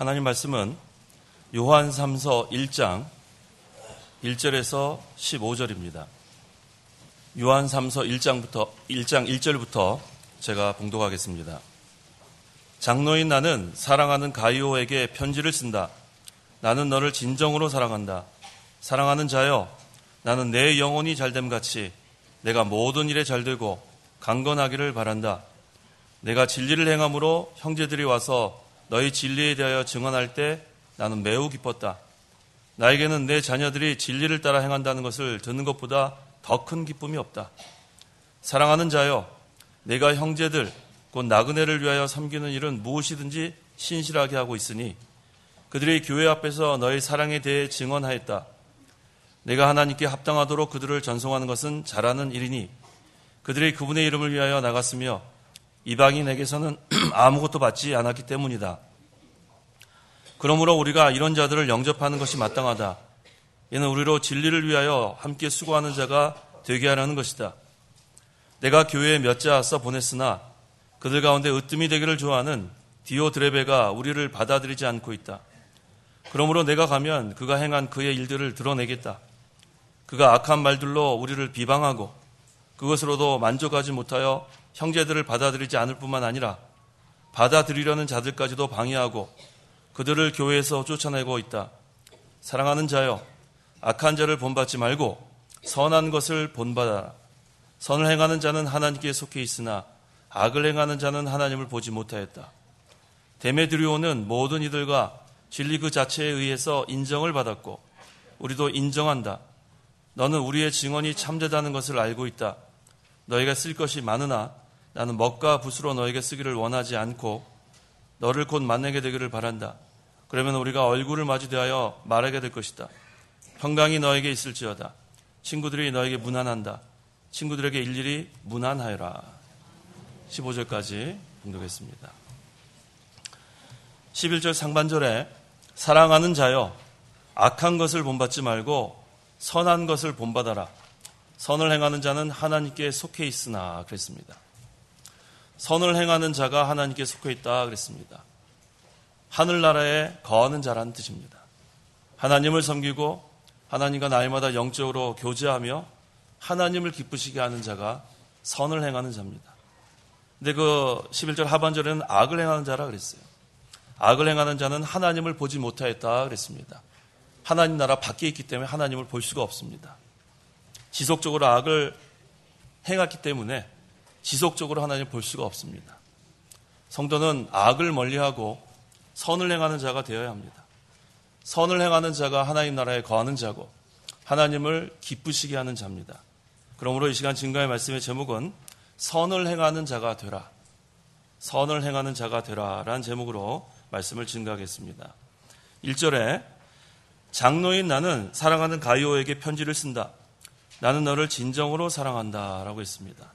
하나님 말씀은 요한 3서 1장 1절에서 15절입니다. 요한 3서 1장 1절부터 제가 봉독하겠습니다. 장로인 나는 사랑하는 가이오에게 편지를 쓴다. 나는 너를 진정으로 사랑한다. 사랑하는 자여, 나는 내 영혼이 잘됨같이 내가 모든 일에 잘되고 강건하기를 바란다. 내가 진리를 행함으로 형제들이 와서 너희 진리에 대하여 증언할 때 나는 매우 기뻤다. 나에게는 내 자녀들이 진리를 따라 행한다는 것을 듣는 것보다 더 큰 기쁨이 없다. 사랑하는 자여, 내가 형제들 곧 나그네를 위하여 섬기는 일은 무엇이든지 신실하게 하고 있으니 그들이 교회 앞에서 너희 사랑에 대해 증언하였다. 내가 하나님께 합당하도록 그들을 전송하는 것은 잘하는 일이니 그들이 그분의 이름을 위하여 나갔으며 이방인에게서는 아무것도 받지 않았기 때문이다. 그러므로 우리가 이런 자들을 영접하는 것이 마땅하다. 이는 우리로 진리를 위하여 함께 수고하는 자가 되게 하려는 것이다. 내가 교회에 몇 자 써 보냈으나 그들 가운데 으뜸이 되기를 좋아하는 디오드레베가 우리를 받아들이지 않고 있다. 그러므로 내가 가면 그가 행한 그의 일들을 드러내겠다. 그가 악한 말들로 우리를 비방하고 그것으로도 만족하지 못하여 형제들을 받아들이지 않을 뿐만 아니라 받아들이려는 자들까지도 방해하고 그들을 교회에서 쫓아내고 있다. 사랑하는 자여, 악한 자를 본받지 말고 선한 것을 본받아라. 선을 행하는 자는 하나님께 속해 있으나 악을 행하는 자는 하나님을 보지 못하였다. 데메드리오는 모든 이들과 진리 그 자체에 의해서 인정을 받았고 우리도 인정한다. 너는 우리의 증언이 참되다는 것을 알고 있다. 너희가 쓸 것이 많으나 나는 먹과 붓으로 너에게 쓰기를 원하지 않고 너를 곧 만나게 되기를 바란다. 그러면 우리가 얼굴을 마주대하여 말하게 될 것이다. 평강이 너에게 있을지어다. 친구들이 너에게 문안한다. 친구들에게 일일이 문안하여라. 15절까지 봉독했습니다. 11절 상반절에 사랑하는 자여, 악한 것을 본받지 말고 선한 것을 본받아라. 선을 행하는 자는 하나님께 속해 있으나 그랬습니다. 선을 행하는 자가 하나님께 속해 있다 그랬습니다. 하늘나라에 거하는 자라는 뜻입니다. 하나님을 섬기고 하나님과 날마다 영적으로 교제하며 하나님을 기쁘시게 하는 자가 선을 행하는 자입니다. 근데 그 11절 하반절에는 악을 행하는 자라 그랬어요. 악을 행하는 자는 하나님을 보지 못하였다 그랬습니다. 하나님 나라 밖에 있기 때문에 하나님을 볼 수가 없습니다. 지속적으로 악을 행했기 때문에 지속적으로 하나님을 볼 수가 없습니다. 성도는 악을 멀리하고 선을 행하는 자가 되어야 합니다. 선을 행하는 자가 하나님 나라에 거하는 자고 하나님을 기쁘시게 하는 자입니다. 그러므로 이 시간 증거의 말씀의 제목은 선을 행하는 자가 되라. 선을 행하는 자가 되라 라는 제목으로 말씀을 증거하겠습니다. 1절에 장로인 나는 사랑하는 가이오에게 편지를 쓴다. 나는 너를 진정으로 사랑한다 라고 했습니다.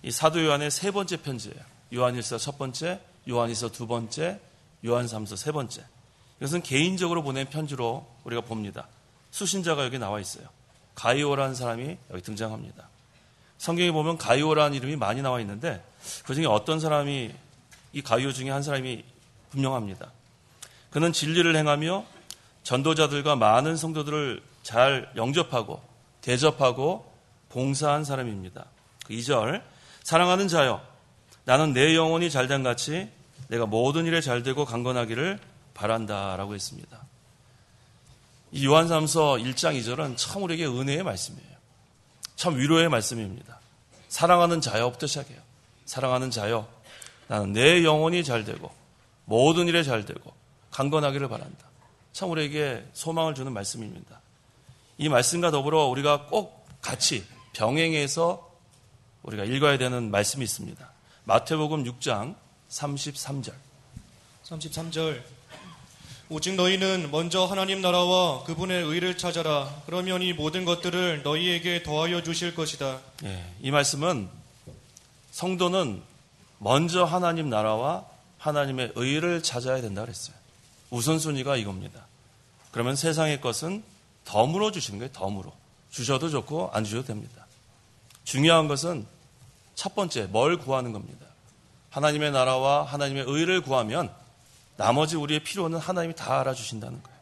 이 사도 요한의 세 번째 편지예요. 요한일서 첫 번째, 요한일서 두 번째, 요한3서 세 번째. 이것은 개인적으로 보낸 편지로 우리가 봅니다. 수신자가 여기 나와 있어요. 가이오라는 사람이 여기 등장합니다. 성경에 보면 가이오라는 이름이 많이 나와 있는데 그중에 어떤 사람이 이 가이오 중에 한 사람이 분명합니다. 그는 진리를 행하며 전도자들과 많은 성도들을 잘 영접하고 대접하고 봉사한 사람입니다. 그 2절 사랑하는 자여, 나는 내 영혼이 잘된 같이 내가 모든 일에 잘되고 강건하기를 바란다라고 했습니다. 이 요한3서 1장 2절은 참 우리에게 은혜의 말씀이에요. 참 위로의 말씀입니다. 사랑하는 자여부터 시작해요. 사랑하는 자여, 나는 내 영혼이 잘되고 모든 일에 잘되고 강건하기를 바란다. 참 우리에게 소망을 주는 말씀입니다. 이 말씀과 더불어 우리가 꼭 같이 병행해서 우리가 읽어야 되는 말씀이 있습니다. 마태복음 6장 33절. 오직 너희는 먼저 하나님 나라와 그분의 의를 찾아라. 그러면 이 모든 것들을 너희에게 더하여 주실 것이다. 이 말씀은 성도는 먼저 하나님 나라와 하나님의 의를 찾아야 된다고 그랬어요. 우선순위가 이겁니다. 그러면 세상의 것은 덤으로 주시는 거예요. 덤으로. 주셔도 좋고 안 주셔도 됩니다. 중요한 것은 첫 번째 뭘 구하는 겁니다. 하나님의 나라와 하나님의 의를 구하면 나머지 우리의 필요는 하나님이 다 알아주신다는 거예요.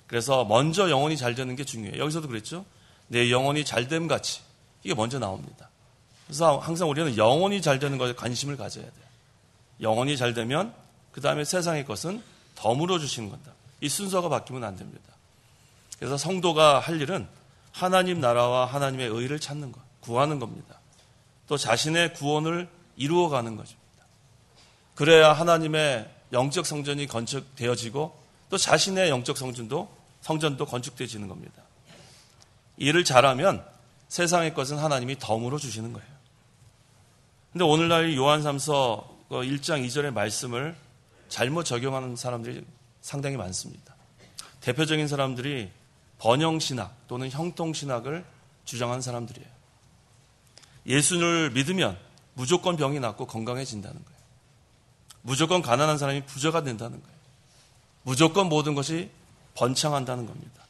그래서 먼저 영혼이 잘 되는 게 중요해요. 여기서도 그랬죠. 내 영혼이 잘됨 같이 이게 먼저 나옵니다. 그래서 항상 우리는 영혼이 잘 되는 것에 관심을 가져야 돼요. 영혼이 잘 되면 그 다음에 세상의 것은 덤으로 주시는 건다. 이 순서가 바뀌면 안 됩니다. 그래서 성도가 할 일은 하나님 나라와 하나님의 의를 찾는 것, 구하는 겁니다. 또 자신의 구원을 이루어가는 것입니다. 그래야 하나님의 영적 성전이 건축되어지고 또 자신의 영적 성전도 건축되어지는 겁니다. 일을 잘하면 세상의 것은 하나님이 덤으로 주시는 거예요. 근데 오늘날 요한 3서 1장 2절의 말씀을 잘못 적용하는 사람들이 상당히 많습니다. 대표적인 사람들이 번영신학 또는 형통신학을 주장하는 사람들이에요. 예수를 믿으면 무조건 병이 낫고 건강해진다는 거예요. 무조건 가난한 사람이 부자가 된다는 거예요. 무조건 모든 것이 번창한다는 겁니다.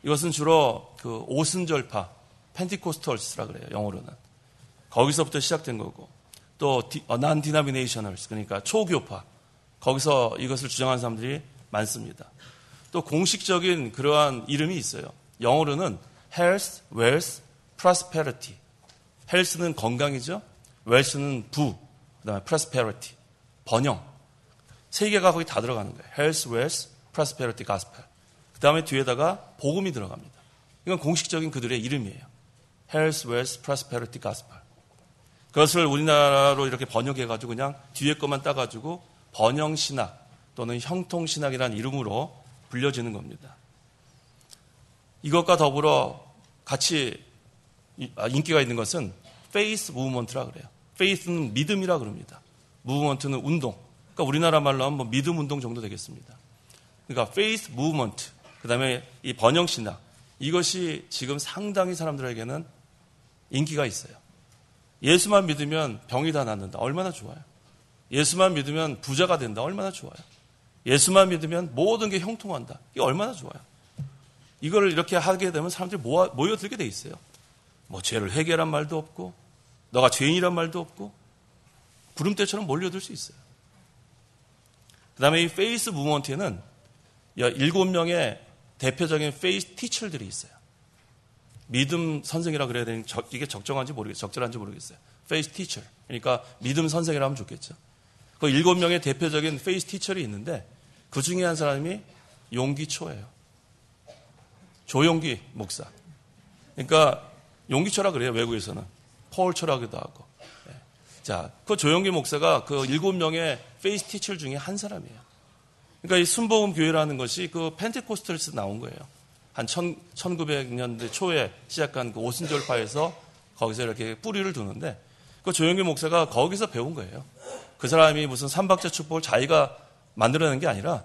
이것은 주로 그 오순절파, 펜티코스털스라 그래요, 영어로는. 거기서부터 시작된 거고, 또 non-denominationals, 그러니까 초교파, 거기서 이것을 주장하는 사람들이 많습니다. 또 공식적인 그러한 이름이 있어요. 영어로는 health, wealth, prosperity. health는 건강이죠. wealth는 부, 그다음에 prosperity, 번영. 세 개가 거기 다 들어가는 거예요. health, wealth, prosperity, gospel. 그다음에 뒤에다가 복음이 들어갑니다. 이건 공식적인 그들의 이름이에요. health, wealth, prosperity, gospel. 그것을 우리나라로 이렇게 번역해가지고 그냥 뒤에 것만 따가지고 번영신학 또는 형통신학이라는 이름으로 불려지는 겁니다. 이것과 더불어 같이 인기가 있는 것은 faith movement라 그래요. faith는 믿음이라 그럽니다. movement는 운동. 그러니까 우리나라 말로 하면 뭐 믿음 운동 정도 되겠습니다. 그러니까 faith movement, 그 다음에 이 번영신학, 이것이 지금 상당히 사람들에게는 인기가 있어요. 예수만 믿으면 병이 다 낫는다. 얼마나 좋아요. 예수만 믿으면 부자가 된다. 얼마나 좋아요. 예수만 믿으면 모든 게 형통한다. 이게 얼마나 좋아요. 이걸 이렇게 하게 되면 사람들이 모여들게 돼 있어요. 뭐 죄를 회개란 말도 없고 너가 죄인이란 말도 없고 구름대처럼 몰려들 수 있어요. 그 다음에 이 페이스 무브먼트에는 7명의 대표적인 페이스 티처들이 있어요. 믿음 선생이라 그래야 되는 이게 적절한지 모르겠어요. 페이스 티처. 그러니까 믿음 선생이라 하면 좋겠죠. 그 7명의 대표적인 페이스 티처이 있는데 그 중에 한 사람이 용기초예요. 조용기 목사. 그러니까 용기초라 그래요. 외국에서는. 폴초라기도 하고. 자, 그 조용기 목사가 그 7명의 페이스 티처 중에 한 사람이에요. 그러니까 이 순복음 교회라는 것이 그 펜테코스털에서 나온 거예요. 한 1900년대 초에 시작한 그 오순절파에서 거기서 이렇게 뿌리를 두는데 그 조용기 목사가 거기서 배운 거예요. 그 사람이 무슨 삼박자 축복을 자기가 만들어낸 게 아니라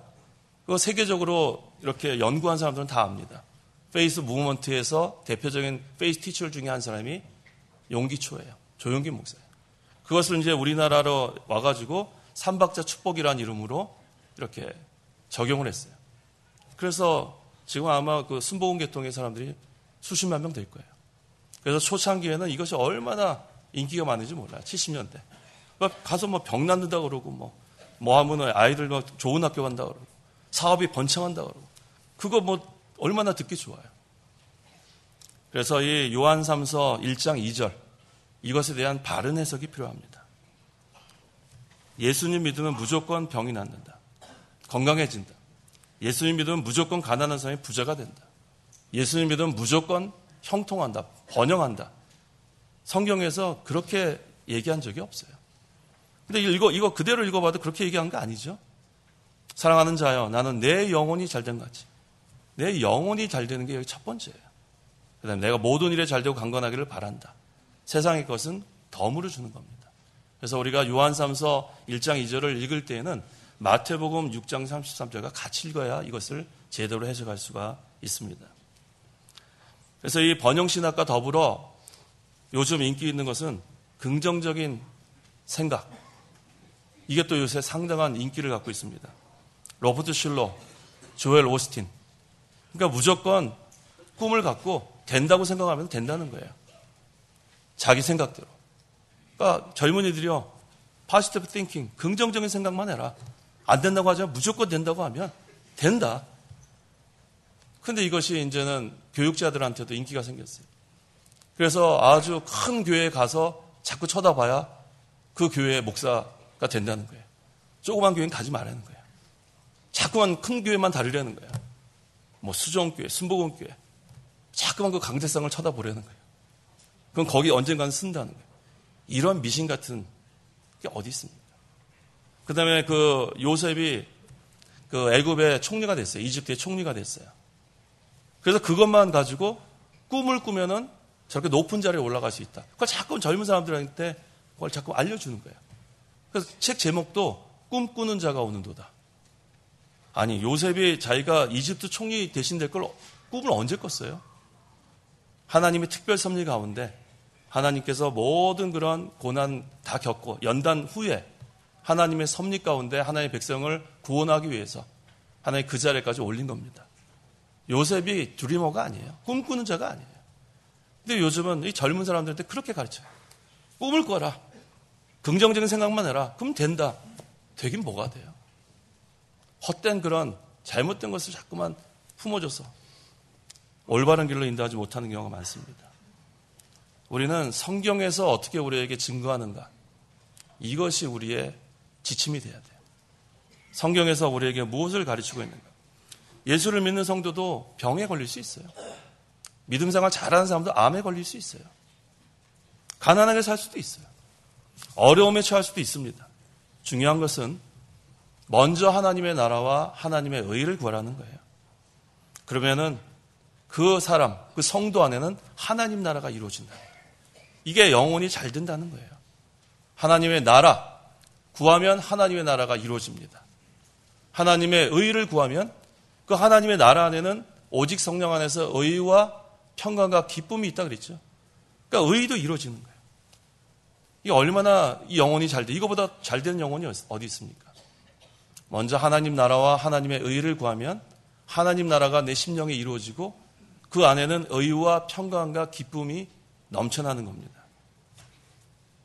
그 세계적으로 이렇게 연구한 사람들은 다 압니다. 페이스 무브먼트에서 대표적인 페이스 티처 중에 한 사람이 용기초예요. 조용기 목사예요. 그것을 이제 우리나라로 와가지고 삼박자 축복이라는 이름으로 이렇게 적용을 했어요. 그래서 지금 아마 그 순복음 계통의 사람들이 수십만 명 될 거예요. 그래서 초창기에는 이것이 얼마나 인기가 많은지 몰라요. 70년대. 가서 뭐 병 낫는다 그러고 뭐 하면 아이들 좋은 학교 간다 그러고 사업이 번창한다 그러고 그거 뭐 얼마나 듣기 좋아요. 그래서 이 요한 3서 1장 2절 이것에 대한 바른 해석이 필요합니다. 예수님 믿으면 무조건 병이 낫는다. 건강해진다. 예수님 믿으면 무조건 가난한 사람이 부자가 된다. 예수님 믿으면 무조건 형통한다. 번영한다. 성경에서 그렇게 얘기한 적이 없어요. 근데 이거 그대로 읽어봐도 그렇게 얘기한 거 아니죠? 사랑하는 자여, 나는 내 영혼이 잘된 같이. 내 영혼이 잘 되는 게 여기 첫 번째예요. 그 다음에 내가 모든 일에 잘 되고 강건하기를 바란다. 세상의 것은 덤으로 주는 겁니다. 그래서 우리가 요한 3서 1장 2절을 읽을 때에는 마태복음 6장 33절과 같이 읽어야 이것을 제대로 해석할 수가 있습니다. 그래서 이 번영신학과 더불어 요즘 인기 있는 것은 긍정적인 생각. 이게 또 요새 상당한 인기를 갖고 있습니다. 로버트 슐러, 조엘 오스틴. 그러니까 무조건 꿈을 갖고 된다고 생각하면 된다는 거예요. 자기 생각대로. 그러니까 젊은이들이요. positive thinking, 긍정적인 생각만 해라. 안 된다고 하지만 무조건 된다고 하면 된다. 근데 이것이 이제는 교육자들한테도 인기가 생겼어요. 그래서 아주 큰 교회에 가서 자꾸 쳐다봐야 그 교회의 목사가 된다는 거예요. 조그만 교회는 가지 말라는 거예요. 자꾸만 큰 교회만 다루려는 거예요. 뭐 수정교회, 순복음교회. 자꾸만 그 강대상을 쳐다보려는 거예요. 그럼 거기 언젠가는 쓴다는 거예요. 이런 미신 같은 게 어디 있습니까? 그 다음에 그 요셉이 그 애굽의 총리가 됐어요. 이집트의 총리가 됐어요. 그래서 그것만 가지고 꿈을 꾸면은 저렇게 높은 자리에 올라갈 수 있다. 그걸 자꾸 젊은 사람들한테 그걸 자꾸 알려주는 거예요. 그래서 책 제목도 꿈꾸는 자가 오는도다. 아니, 요셉이 자기가 이집트 총리 대신 될 걸 꿈을 언제 꿨어요? 하나님의 특별 섭리 가운데 하나님께서 모든 그런 고난 다 겪고 연단 후에 하나님의 섭리 가운데 하나님의 백성을 구원하기 위해서 하나님 그 자리까지 올린 겁니다. 요셉이 드리머가 아니에요. 꿈꾸는 자가 아니에요. 근데 요즘은 이 젊은 사람들한테 그렇게 가르쳐요. 꿈을 꿔라. 긍정적인 생각만 해라. 그럼 된다. 되긴 뭐가 돼요? 헛된 그런 잘못된 것을 자꾸만 품어줘서 올바른 길로 인도하지 못하는 경우가 많습니다. 우리는 성경에서 어떻게 우리에게 증거하는가? 이것이 우리의 지침이 돼야 돼요. 성경에서 우리에게 무엇을 가르치고 있는가? 예수를 믿는 성도도 병에 걸릴 수 있어요. 믿음 생활 잘하는 사람도 암에 걸릴 수 있어요. 가난하게 살 수도 있어요. 어려움에 처할 수도 있습니다. 중요한 것은 먼저 하나님의 나라와 하나님의 의를 구하라는 거예요. 그러면은 그 사람, 그 성도 안에는 하나님 나라가 이루어진다. 이게 영혼이 잘 된다는 거예요. 하나님의 나라 구하면 하나님의 나라가 이루어집니다. 하나님의 의를 구하면 그 하나님의 나라 안에는 오직 성령 안에서 의와 평강과 기쁨이 있다 그랬죠. 그러니까 의도 이루어지는 거예요. 이게 얼마나 이 영혼이 잘 돼? 이거보다 잘 되는 영혼이 어디 있습니까? 먼저 하나님 나라와 하나님의 의를 구하면 하나님 나라가 내 심령에 이루어지고 그 안에는 의와 평강과 기쁨이 넘쳐나는 겁니다.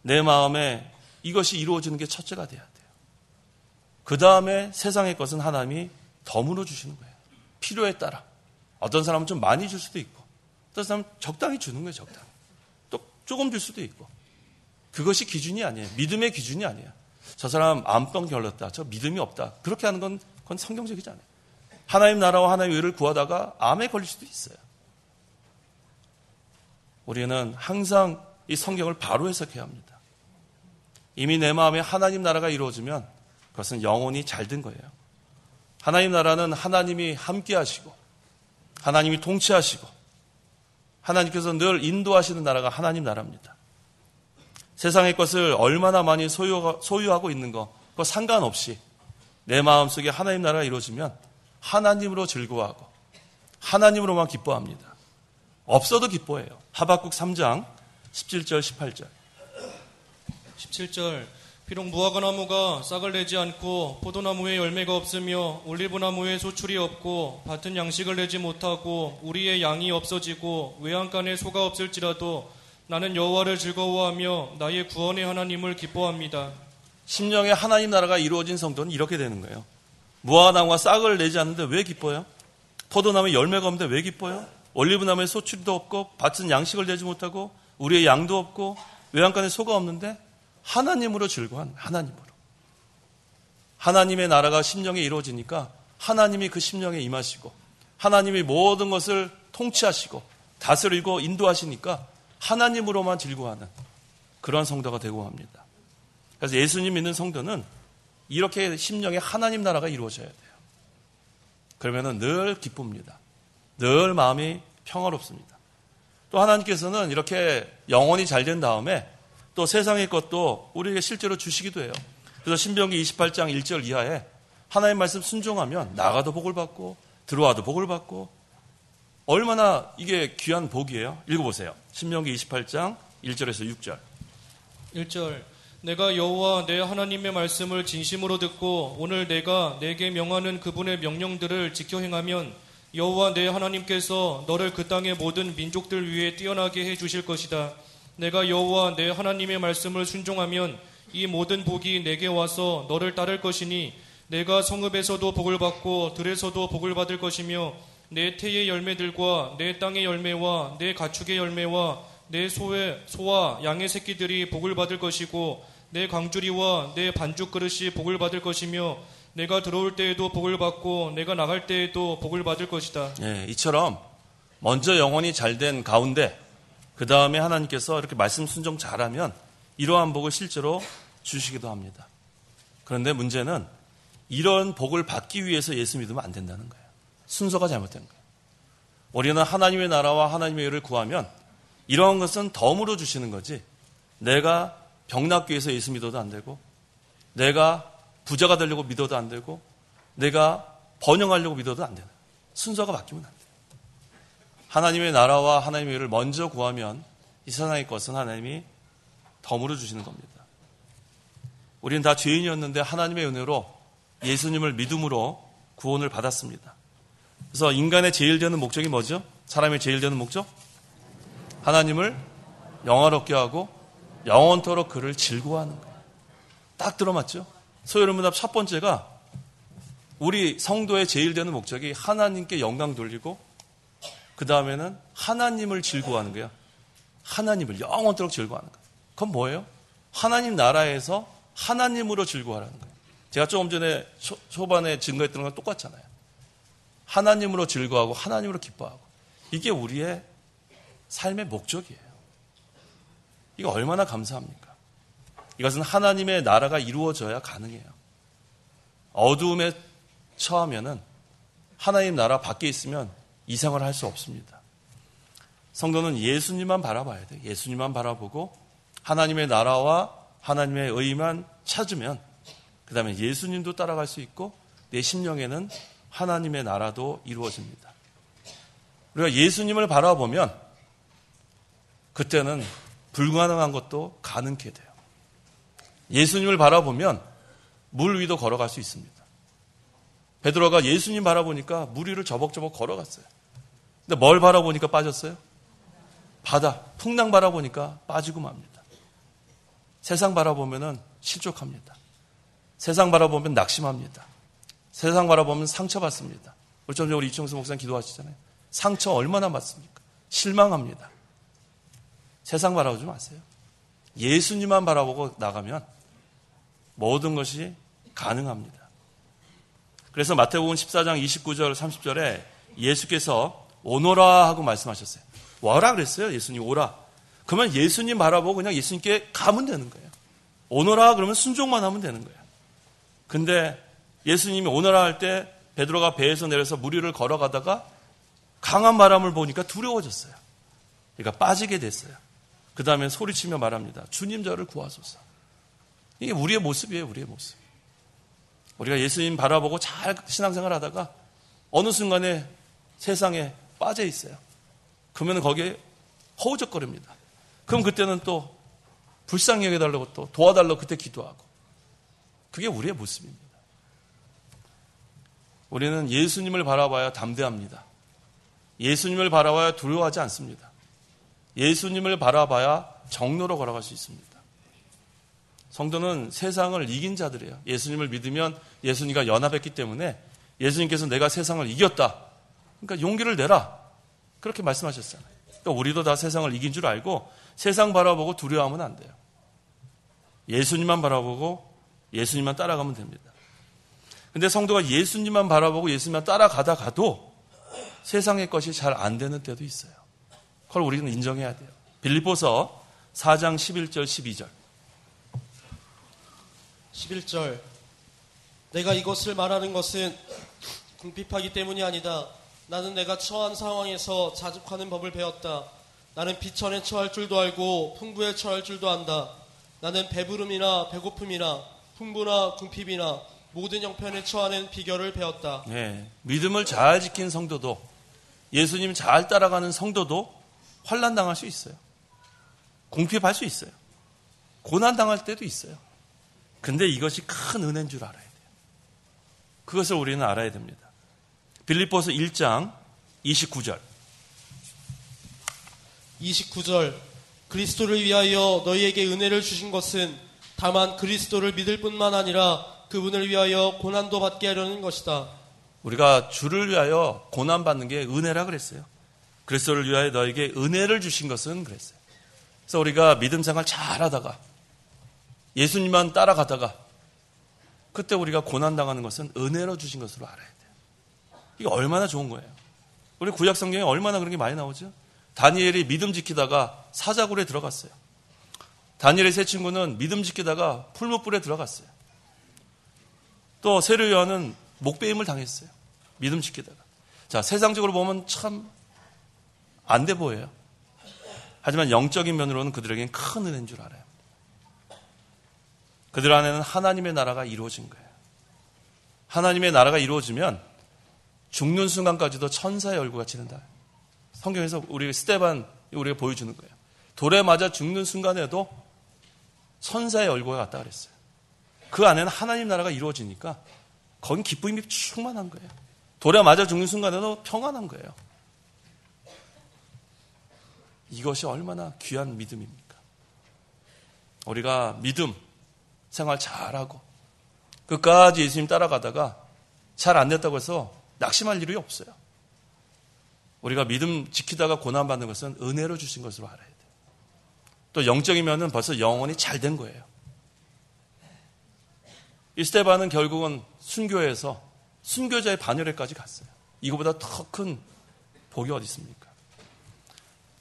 내 마음에 이것이 이루어지는 게 첫째가 돼야 돼요. 그 다음에 세상의 것은 하나님이 덤으로 주시는 거예요. 필요에 따라. 어떤 사람은 좀 많이 줄 수도 있고 어떤 사람은 적당히 주는 거예요. 적당히. 또 조금 줄 수도 있고. 그것이 기준이 아니에요. 믿음의 기준이 아니에요. 저 사람 암병 걸렸다. 저 믿음이 없다. 그렇게 하는 건 그건 성경적이지 않아요. 하나님 나라와 하나님의 의를 구하다가 암에 걸릴 수도 있어요. 우리는 항상 이 성경을 바로 해석해야 합니다. 이미 내 마음에 하나님 나라가 이루어지면 그것은 영혼이 잘 된 거예요. 하나님 나라는 하나님이 함께 하시고 하나님이 통치하시고 하나님께서 늘 인도하시는 나라가 하나님 나라입니다. 세상의 것을 얼마나 많이 소유하고 있는 거 그거 상관없이 내 마음속에 하나님 나라가 이루어지면 하나님으로 즐거워하고 하나님으로만 기뻐합니다. 없어도 기뻐해요. 하박국 3장 17절 18절 17절 비록 무화과나무가 싹을 내지 않고 포도나무에 열매가 없으며 올리브나무에 소출이 없고 밭은 양식을 내지 못하고 우리의 양이 없어지고 외양간에 소가 없을지라도 나는 여호와를 즐거워하며 나의 구원의 하나님을 기뻐합니다. 심령에 하나님 나라가 이루어진 성도는 이렇게 되는 거예요. 무화과나무가 싹을 내지 않는데 왜 기뻐요? 포도나무에 열매가 없는데 왜 기뻐요? 올리브나무에 소출도 없고 밭은 양식을 내지 못하고 우리의 양도 없고 외양간에 소가 없는데 하나님으로 즐거워하는 거예요. 하나님으로. 하나님의 나라가 심령에 이루어지니까 하나님이 그 심령에 임하시고 하나님이 모든 것을 통치하시고 다스리고 인도하시니까 하나님으로만 즐거워하는 그런 성도가 되고 합니다. 그래서 예수님 믿는 성도는 이렇게 심령에 하나님 나라가 이루어져야 돼요. 그러면 늘 기쁩니다. 늘 마음이 평화롭습니다. 또 하나님께서는 이렇게 영혼이 잘 된 다음에 또 세상의 것도 우리에게 실제로 주시기도 해요. 그래서 신명기 28장 1절 이하에 하나님 말씀 순종하면 나가도 복을 받고 들어와도 복을 받고 얼마나 이게 귀한 복이에요. 읽어보세요. 신명기 28장 1절에서 6절 1절 내가 여호와 내 하나님의 말씀을 진심으로 듣고 오늘 내가 내게 명하는 그분의 명령들을 지켜 행하면 여호와 내 하나님께서 너를 그 땅의 모든 민족들 위에 뛰어나게 해 주실 것이다. 내가 여호와 내 하나님의 말씀을 순종하면 이 모든 복이 내게 와서 너를 따를 것이니 내가 성읍에서도 복을 받고 들에서도 복을 받을 것이며 내 태의 열매들과 내 땅의 열매와 내 가축의 열매와 내 소와 양의 새끼들이 복을 받을 것이고 내 강주리와 내 반죽 그릇이 복을 받을 것이며 내가 들어올 때에도 복을 받고 내가 나갈 때에도 복을 받을 것이다. 예, 이처럼 먼저 영혼이 잘된 가운데 그 다음에 하나님께서 이렇게 말씀 순종 잘하면 이러한 복을 실제로 주시기도 합니다. 그런데 문제는 이런 복을 받기 위해서 예수 믿으면 안 된다는 거예요. 순서가 잘못된 거예요. 우리는 하나님의 나라와 하나님의 의를 구하면 이러한 것은 덤으로 주시는 거지, 내가 병낫기 위해서 예수 믿어도 안 되고, 내가 부자가 되려고 믿어도 안 되고, 내가 번영하려고 믿어도 안 되는, 순서가 바뀌면 안 돼요. 하나님의 나라와 하나님의 의를 먼저 구하면 이 세상의 것은 하나님이 덤으로 주시는 겁니다. 우리는 다 죄인이었는데 하나님의 은혜로 예수님을 믿음으로 구원을 받았습니다. 그래서 인간의 제일 되는 목적이 뭐죠? 사람의 제일 되는 목적? 하나님을 영화롭게 하고 영원토록 그를 즐거워하는 거예요. 딱 들어맞죠? 소요론문답 첫 번째가 우리 성도의 제일 되는 목적이 하나님께 영광 돌리고 그 다음에는 하나님을 즐거워하는 거예요. 하나님을 영원토록 즐거워하는 거예요. 그건 뭐예요? 하나님 나라에서 하나님으로 즐거워하는 거예요. 제가 조금 전에 초반에 증거했던 건 똑같잖아요. 하나님으로 즐거워하고 하나님으로 기뻐하고, 이게 우리의 삶의 목적이에요. 이거 얼마나 감사합니까? 이것은 하나님의 나라가 이루어져야 가능해요. 어두움에 처하면은 하나님 나라 밖에 있으면 이 생활을 할 수 없습니다. 성도는 예수님만 바라봐야 돼요. 예수님만 바라보고 하나님의 나라와 하나님의 의만 찾으면 그 다음에 예수님도 따라갈 수 있고 내 심령에는 하나님의 나라도 이루어집니다. 우리가 예수님을 바라보면 그때는 불가능한 것도 가능케 돼요. 예수님을 바라보면 물 위도 걸어갈 수 있습니다. 베드로가 예수님 바라보니까 물 위를 저벅저벅 걸어갔어요. 근데 뭘 바라보니까 빠졌어요? 바다, 풍랑 바라보니까 빠지고 맙니다. 세상 바라보면 실족합니다. 세상 바라보면 낙심합니다. 세상 바라보면 상처받습니다. 우리 이청수 목사님 기도하시잖아요. 상처 얼마나 받습니까? 실망합니다. 세상 바라보지 마세요. 예수님만 바라보고 나가면 모든 것이 가능합니다. 그래서 마태복음 14장 29절 30절에 예수께서 오너라 하고 말씀하셨어요. 와라 그랬어요. 예수님 오라. 그러면 예수님 바라보고 그냥 예수님께 가면 되는 거예요. 오너라 그러면 순종만 하면 되는 거예요. 근데 예수님이 오너라 할 때 베드로가 배에서 내려서 물 위를 걸어가다가 강한 바람을 보니까 두려워졌어요. 그러니까 빠지게 됐어요. 그 다음에 소리치며 말합니다. 주님 저를 구하소서. 이게 우리의 모습이에요. 우리의 모습. 우리가 예수님 바라보고 잘 신앙생활 하다가 어느 순간에 세상에 빠져 있어요. 그러면 거기에 허우적거립니다. 그럼 그때는 또 불쌍히 여겨달라고 또 도와달라고 그때 기도하고. 그게 우리의 모습입니다. 우리는 예수님을 바라봐야 담대합니다. 예수님을 바라봐야 두려워하지 않습니다. 예수님을 바라봐야 정로로 걸어갈 수 있습니다. 성도는 세상을 이긴 자들이에요. 예수님을 믿으면 예수님과 연합했기 때문에 예수님께서 내가 세상을 이겼다. 그러니까 용기를 내라. 그렇게 말씀하셨잖아요. 그러니까 우리도 다 세상을 이긴 줄 알고 세상 바라보고 두려워하면 안 돼요. 예수님만 바라보고 예수님만 따라가면 됩니다. 근데 성도가 예수님만 바라보고 예수님만 따라가다가도 세상의 것이 잘 안 되는 때도 있어요. 그걸 우리는 인정해야 돼요. 빌립보서 4장 11절 12절 11절 내가 이것을 말하는 것은 궁핍하기 때문이 아니다. 나는 내가 처한 상황에서 자족하는 법을 배웠다. 나는 비천에 처할 줄도 알고 풍부에 처할 줄도 안다. 나는 배부름이나 배고픔이나 풍부나 궁핍이나 모든 형편에 처하는 비결을 배웠다. 네, 믿음을 잘 지킨 성도도 예수님 잘 따라가는 성도도 환난 당할 수 있어요. 궁핍할 수 있어요. 고난 당할 때도 있어요. 근데 이것이 큰 은혜인 줄 알아야 돼요. 그것을 우리는 알아야 됩니다. 빌립보서 1장 29절 29절 그리스도를 위하여 너희에게 은혜를 주신 것은 다만 그리스도를 믿을 뿐만 아니라 그분을 위하여 고난도 받게 하려는 것이다. 우리가 주를 위하여 고난받는 게 은혜라 그랬어요. 그리스도를 위하여 너에게 은혜를 주신 것은 그랬어요. 그래서 우리가 믿음 생활 잘하다가 예수님만 따라가다가 그때 우리가 고난당하는 것은 은혜로 주신 것으로 알아야 돼요. 이게 얼마나 좋은 거예요. 우리 구약 성경에 얼마나 그런 게 많이 나오죠. 다니엘이 믿음 지키다가 사자굴에 들어갔어요. 다니엘의 세 친구는 믿음 지키다가 풀무불에 들어갔어요. 또 세례 요한은 목베임을 당했어요. 믿음 지키다가. 자, 세상적으로 보면 참 안 돼 보여요. 하지만 영적인 면으로는 그들에겐 큰 은혜인 줄 알아요. 그들 안에는 하나님의 나라가 이루어진 거예요. 하나님의 나라가 이루어지면 죽는 순간까지도 천사의 얼굴과 지른다. 성경에서 우리 스데반 우리가 보여주는 거예요. 돌에 맞아 죽는 순간에도 천사의 얼굴과 같다 그랬어요. 그 안에는 하나님 나라가 이루어지니까 거긴 기쁨이 충만한 거예요. 돌에 맞아 죽는 순간에도 평안한 거예요. 이것이 얼마나 귀한 믿음입니까? 우리가 믿음 생활 잘하고 끝까지 예수님 따라가다가 잘 안 됐다고 해서 낙심할 일이 없어요. 우리가 믿음 지키다가 고난받는 것은 은혜로 주신 것으로 알아야 돼요. 또 영적이면은 벌써 영원히 잘 된 거예요. 이 스데반은 결국은 순교해서 순교자의 반열에까지 갔어요. 이거보다 더 큰 복이 어디 있습니까?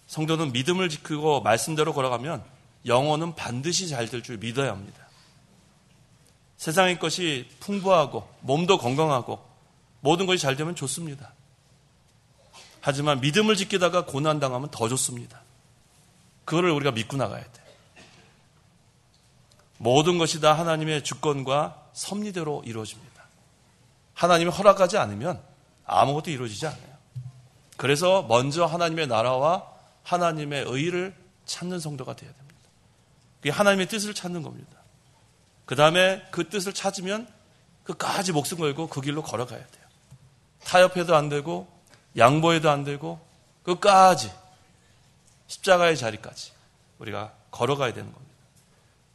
성도는 믿음을 지키고 말씀대로 걸어가면 영혼은 반드시 잘 될 줄 믿어야 합니다. 세상의 것이 풍부하고 몸도 건강하고 모든 것이 잘 되면 좋습니다. 하지만 믿음을 지키다가 고난당하면 더 좋습니다. 그거를 우리가 믿고 나가야 돼요. 모든 것이 다 하나님의 주권과 섭리대로 이루어집니다. 하나님이 허락하지 않으면 아무것도 이루어지지 않아요. 그래서 먼저 하나님의 나라와 하나님의 의를 찾는 성도가 되어야 됩니다. 그게 하나님의 뜻을 찾는 겁니다. 그 다음에 그 뜻을 찾으면 끝까지 목숨 걸고 그 길로 걸어가야 돼요. 타협해도 안 되고 양보해도 안 되고 끝까지 십자가의 자리까지 우리가 걸어가야 되는 겁니다.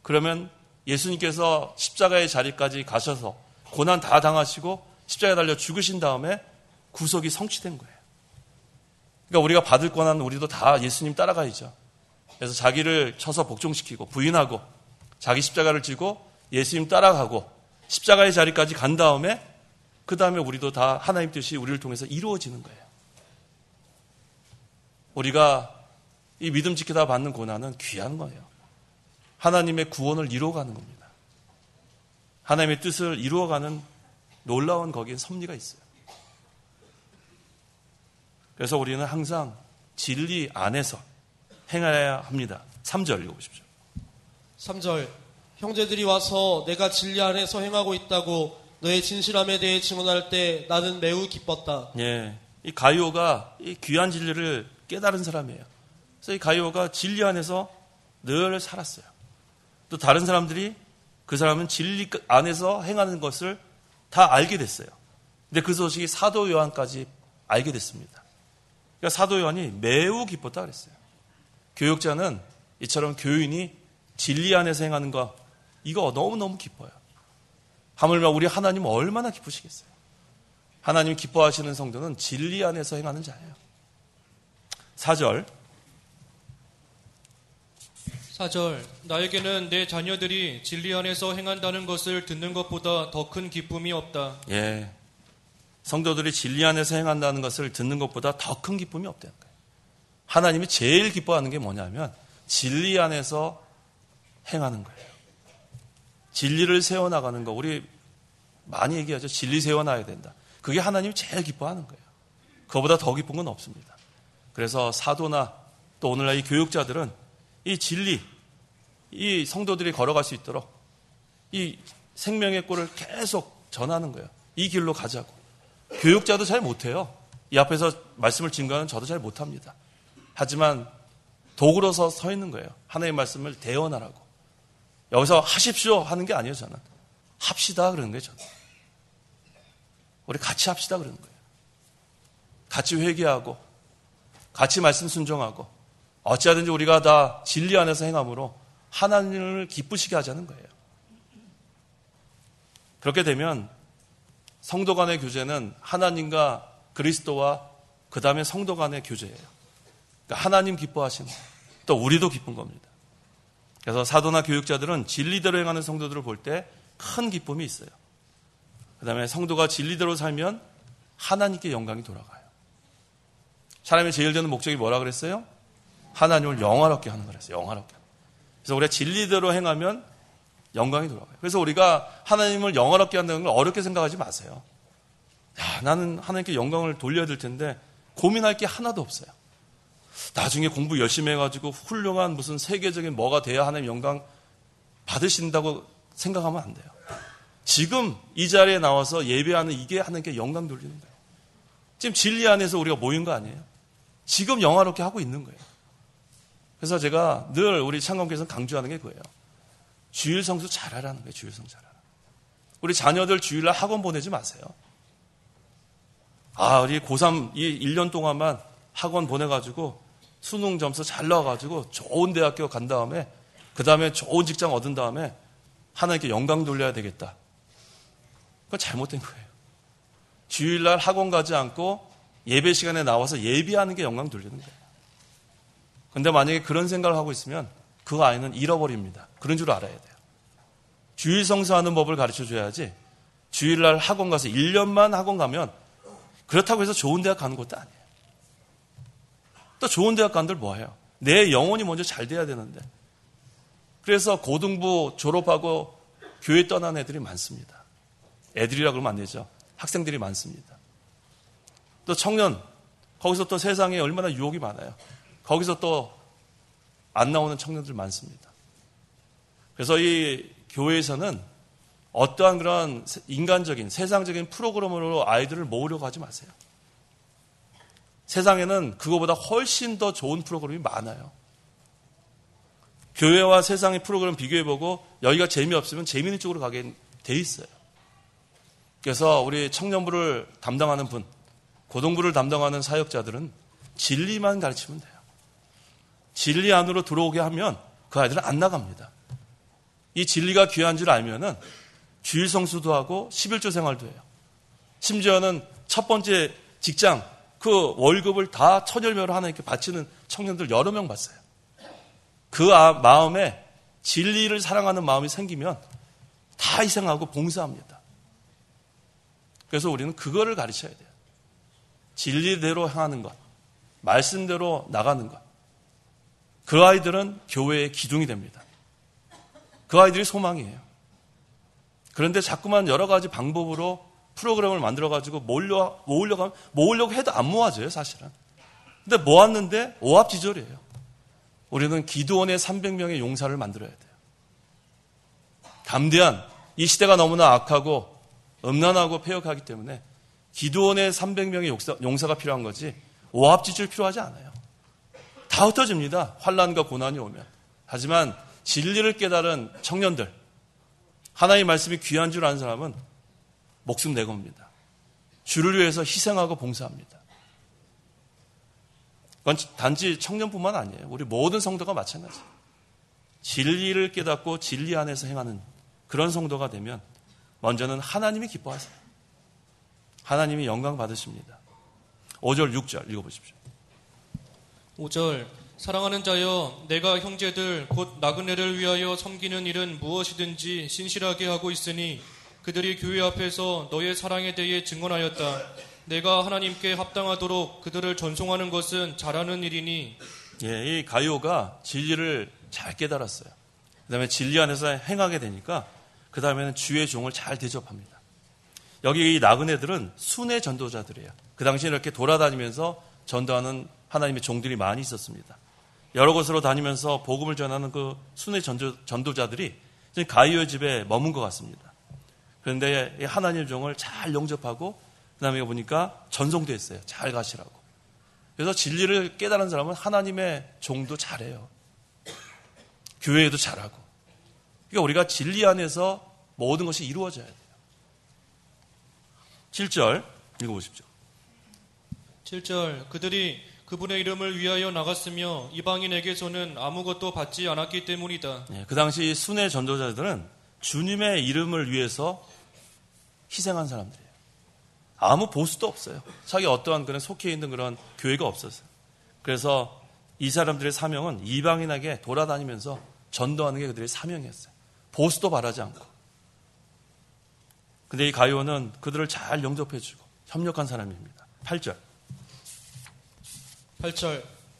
그러면 예수님께서 십자가의 자리까지 가셔서 고난 다 당하시고 십자가에 달려 죽으신 다음에 구속이 성취된 거예요. 그러니까 우리가 받을 고난은 우리도 다 예수님 따라가야죠. 그래서 자기를 쳐서 복종시키고 부인하고 자기 십자가를 지고 예수님 따라가고 십자가의 자리까지 간 다음에 그 다음에 우리도 다 하나님 뜻이 우리를 통해서 이루어지는 거예요. 우리가 이 믿음 지키다 받는 고난은 귀한 거예요. 하나님의 구원을 이루어가는 겁니다. 하나님의 뜻을 이루어가는 놀라운 거기엔 섭리가 있어요. 그래서 우리는 항상 진리 안에서 행해야 합니다. 3절 읽어보십시오. 3절 형제들이 와서 내가 진리 안에서 행하고 있다고 너의 진실함에 대해 증언할 때 나는 매우 기뻤다. 예, 이 가이오가 이 귀한 진리를 깨달은 사람이에요. 그래서 이 가이오가 진리 안에서 늘 살았어요. 또 다른 사람들이 그 사람은 진리 안에서 행하는 것을 다 알게 됐어요. 근데 그 소식이 사도 요한까지 알게 됐습니다. 그러니까 사도 요한이 매우 기뻤다 그랬어요. 교육자는 이처럼 교인이 진리 안에서 행하는 거 이거 너무너무 기뻐요. 하물며 우리 하나님은 얼마나 기쁘시겠어요. 하나님 기뻐하시는 성도는 진리 안에서 행하는 자예요. 4절 4절 나에게는 내 자녀들이 진리 안에서 행한다는 것을 듣는 것보다 더 큰 기쁨이 없다. 예, 성도들이 진리 안에서 행한다는 것을 듣는 것보다 더 큰 기쁨이 없다는 거예요. 하나님이 제일 기뻐하는 게 뭐냐면 진리 안에서 행하는 거예요. 진리를 세워나가는 거, 우리 많이 얘기하죠. 진리 세워놔야 된다. 그게 하나님이 제일 기뻐하는 거예요. 그거보다 더 기쁜 건 없습니다. 그래서 사도나 또 오늘날 이 교육자들은 이 진리, 이 성도들이 걸어갈 수 있도록 이 생명의 꼴을 계속 전하는 거예요. 이 길로 가자고. 교육자도 잘 못해요. 이 앞에서 말씀을 증거하는 저도 잘 못합니다. 하지만 도구로서 서 있는 거예요. 하나님의 말씀을 대언하라고. 여기서 하십시오 하는 게 아니에요. 저는 합시다 그러는 거예요. 저는 우리 같이 합시다 그러는 거예요. 같이 회개하고 같이 말씀 순종하고 어찌하든지 우리가 다 진리 안에서 행함으로 하나님을 기쁘시게 하자는 거예요. 그렇게 되면 성도 간의 교제는 하나님과 그리스도와 그 다음에 성도 간의 교제예요. 그러니까 하나님 기뻐하시는, 또 우리도 기쁜 겁니다. 그래서 사도나 교육자들은 진리대로 행하는 성도들을 볼 때 큰 기쁨이 있어요. 그 다음에 성도가 진리대로 살면 하나님께 영광이 돌아가요. 사람의 제일 되는 목적이 뭐라 그랬어요? 하나님을 영화롭게 하는 거랬어요. 영화롭게. 그래서 우리가 진리대로 행하면 영광이 돌아가요. 그래서 우리가 하나님을 영화롭게 한다는 걸 어렵게 생각하지 마세요. 야, 나는 하나님께 영광을 돌려야 될 텐데 고민할 게 하나도 없어요. 나중에 공부 열심히 해가지고 훌륭한 무슨 세계적인 뭐가 돼야 하나님 영광 받으신다고 생각하면 안 돼요. 지금 이 자리에 나와서 예배하는 이게 하나님께 영광 돌리는 거예요. 지금 진리 안에서 우리가 모인 거 아니에요? 지금 영화롭게 하고 있는 거예요. 그래서 제가 늘 우리 창건교회에서 강조하는 게 그거예요. 주일 성수 잘하라는 거예요. 주일 성수 잘하라. 우리 자녀들 주일날 학원 보내지 마세요. 우리 고3 이 1년 동안만 학원 보내가지고 수능 점수 잘 나와가지고 좋은 대학교 간 다음에 그 다음에 좋은 직장 얻은 다음에 하나님께 영광 돌려야 되겠다. 그건 잘못된 거예요. 주일날 학원 가지 않고 예배 시간에 나와서 예배하는 게 영광 돌리는 거예요. 근데 만약에 그런 생각을 하고 있으면 그 아이는 잃어버립니다. 그런 줄 알아야 돼요. 주일 성수하는 법을 가르쳐 줘야지 주일날 학원 가서 1년만 학원 가면 그렇다고 해서 좋은 대학 가는 것도 아니에요. 또 좋은 대학 간들 뭐해요? 내 영혼이 먼저 잘 돼야 되는데. 그래서 고등부 졸업하고 교회 떠난 애들이 많습니다. 애들이라 그러면 안 되죠. 학생들이 많습니다. 또 청년, 거기서 또 세상에 얼마나 유혹이 많아요. 거기서 또 안 나오는 청년들 많습니다. 그래서 이 교회에서는 어떠한 그런 인간적인 세상적인 프로그램으로 아이들을 모으려고 하지 마세요. 세상에는 그거보다 훨씬 더 좋은 프로그램이 많아요. 교회와 세상의 프로그램 비교해보고 여기가 재미없으면 재미있는 쪽으로 가게 돼 있어요. 그래서 우리 청년부를 담당하는 분, 고등부를 담당하는 사역자들은 진리만 가르치면 돼요. 진리 안으로 들어오게 하면 그 아이들은 안 나갑니다. 이 진리가 귀한 줄 알면은 주일 성수도 하고 11조 생활도 해요. 심지어는 첫 번째 직장 그 월급을 다 천열매로 하나님께 바치는 청년들 여러 명 봤어요. 그 마음에 진리를 사랑하는 마음이 생기면 다 희생하고 봉사합니다. 그래서 우리는 그거를 가르쳐야 돼요. 진리대로 향하는 것, 말씀대로 나가는 것. 그 아이들은 교회의 기둥이 됩니다. 그 아이들이 소망이에요. 그런데 자꾸만 여러 가지 방법으로 프로그램을 만들어가지고 모으려고 해도 안 모아져요, 사실은. 근데 모았는데 오합지졸이에요. 우리는 기드온의 300명의 용사를 만들어야 돼요. 담대한, 이 시대가 너무나 악하고 음란하고 폐역하기 때문에 기드온의 300명의 용사가 필요한 거지 오합지졸 필요하지 않아요. 다 흩어집니다. 환난과 고난이 오면. 하지만 진리를 깨달은 청년들, 하나님의 말씀이 귀한 줄 아는 사람은 목숨 내겁니다. 주를 위해서 희생하고 봉사합니다. 그건 단지 청년뿐만 아니에요. 우리 모든 성도가 마찬가지예요. 진리를 깨닫고 진리 안에서 행하는 그런 성도가 되면 먼저는 하나님이 기뻐하세요. 하나님이 영광 받으십니다. 5절, 6절 읽어보십시오. 5절 사랑하는 자여 내가 형제들 곧 나그네를 위하여 섬기는 일은 무엇이든지 신실하게 하고 있으니 그들이 교회 앞에서 너의 사랑에 대해 증언하였다. 내가 하나님께 합당하도록 그들을 전송하는 것은 잘하는 일이니. 이 가이오가 진리를 잘 깨달았어요. 그 다음에 진리 안에서 행하게 되니까 그 다음에는 주의 종을 잘 대접합니다. 여기 이 나그네들은 순회 전도자들이에요. 그 당시에 이렇게 돌아다니면서 전도하는 하나님의 종들이 많이 있었습니다. 여러 곳으로 다니면서 복음을 전하는 그 순회 전도자들이 가이오의 집에 머문 것 같습니다. 그런데 하나님의 종을 잘 영접하고 그 다음에 보니까 전송됐어요. 잘 가시라고. 그래서 진리를 깨달은 사람은 하나님의 종도 잘해요. 교회에도 잘하고. 그러니까 우리가 진리 안에서 모든 것이 이루어져야 돼요. 7절 읽어보십시오. 7절 그들이 그분의 이름을 위하여 나갔으며 이방인에게서는 아무것도 받지 않았기 때문이다. 그 당시 순회 전도자들은 주님의 이름을 위해서 희생한 사람들이에요. 아무 보수도 없어요. 자기 어떠한 그런 속해 있는 그런 교회가 없었어요. 그래서 이 사람들의 사명은 이방인에게 돌아다니면서 전도하는 게 그들의 사명이었어요. 보수도 바라지 않고. 근데 이 가룟은 그들을 잘 영접해주고 협력한 사람입니다. 8절.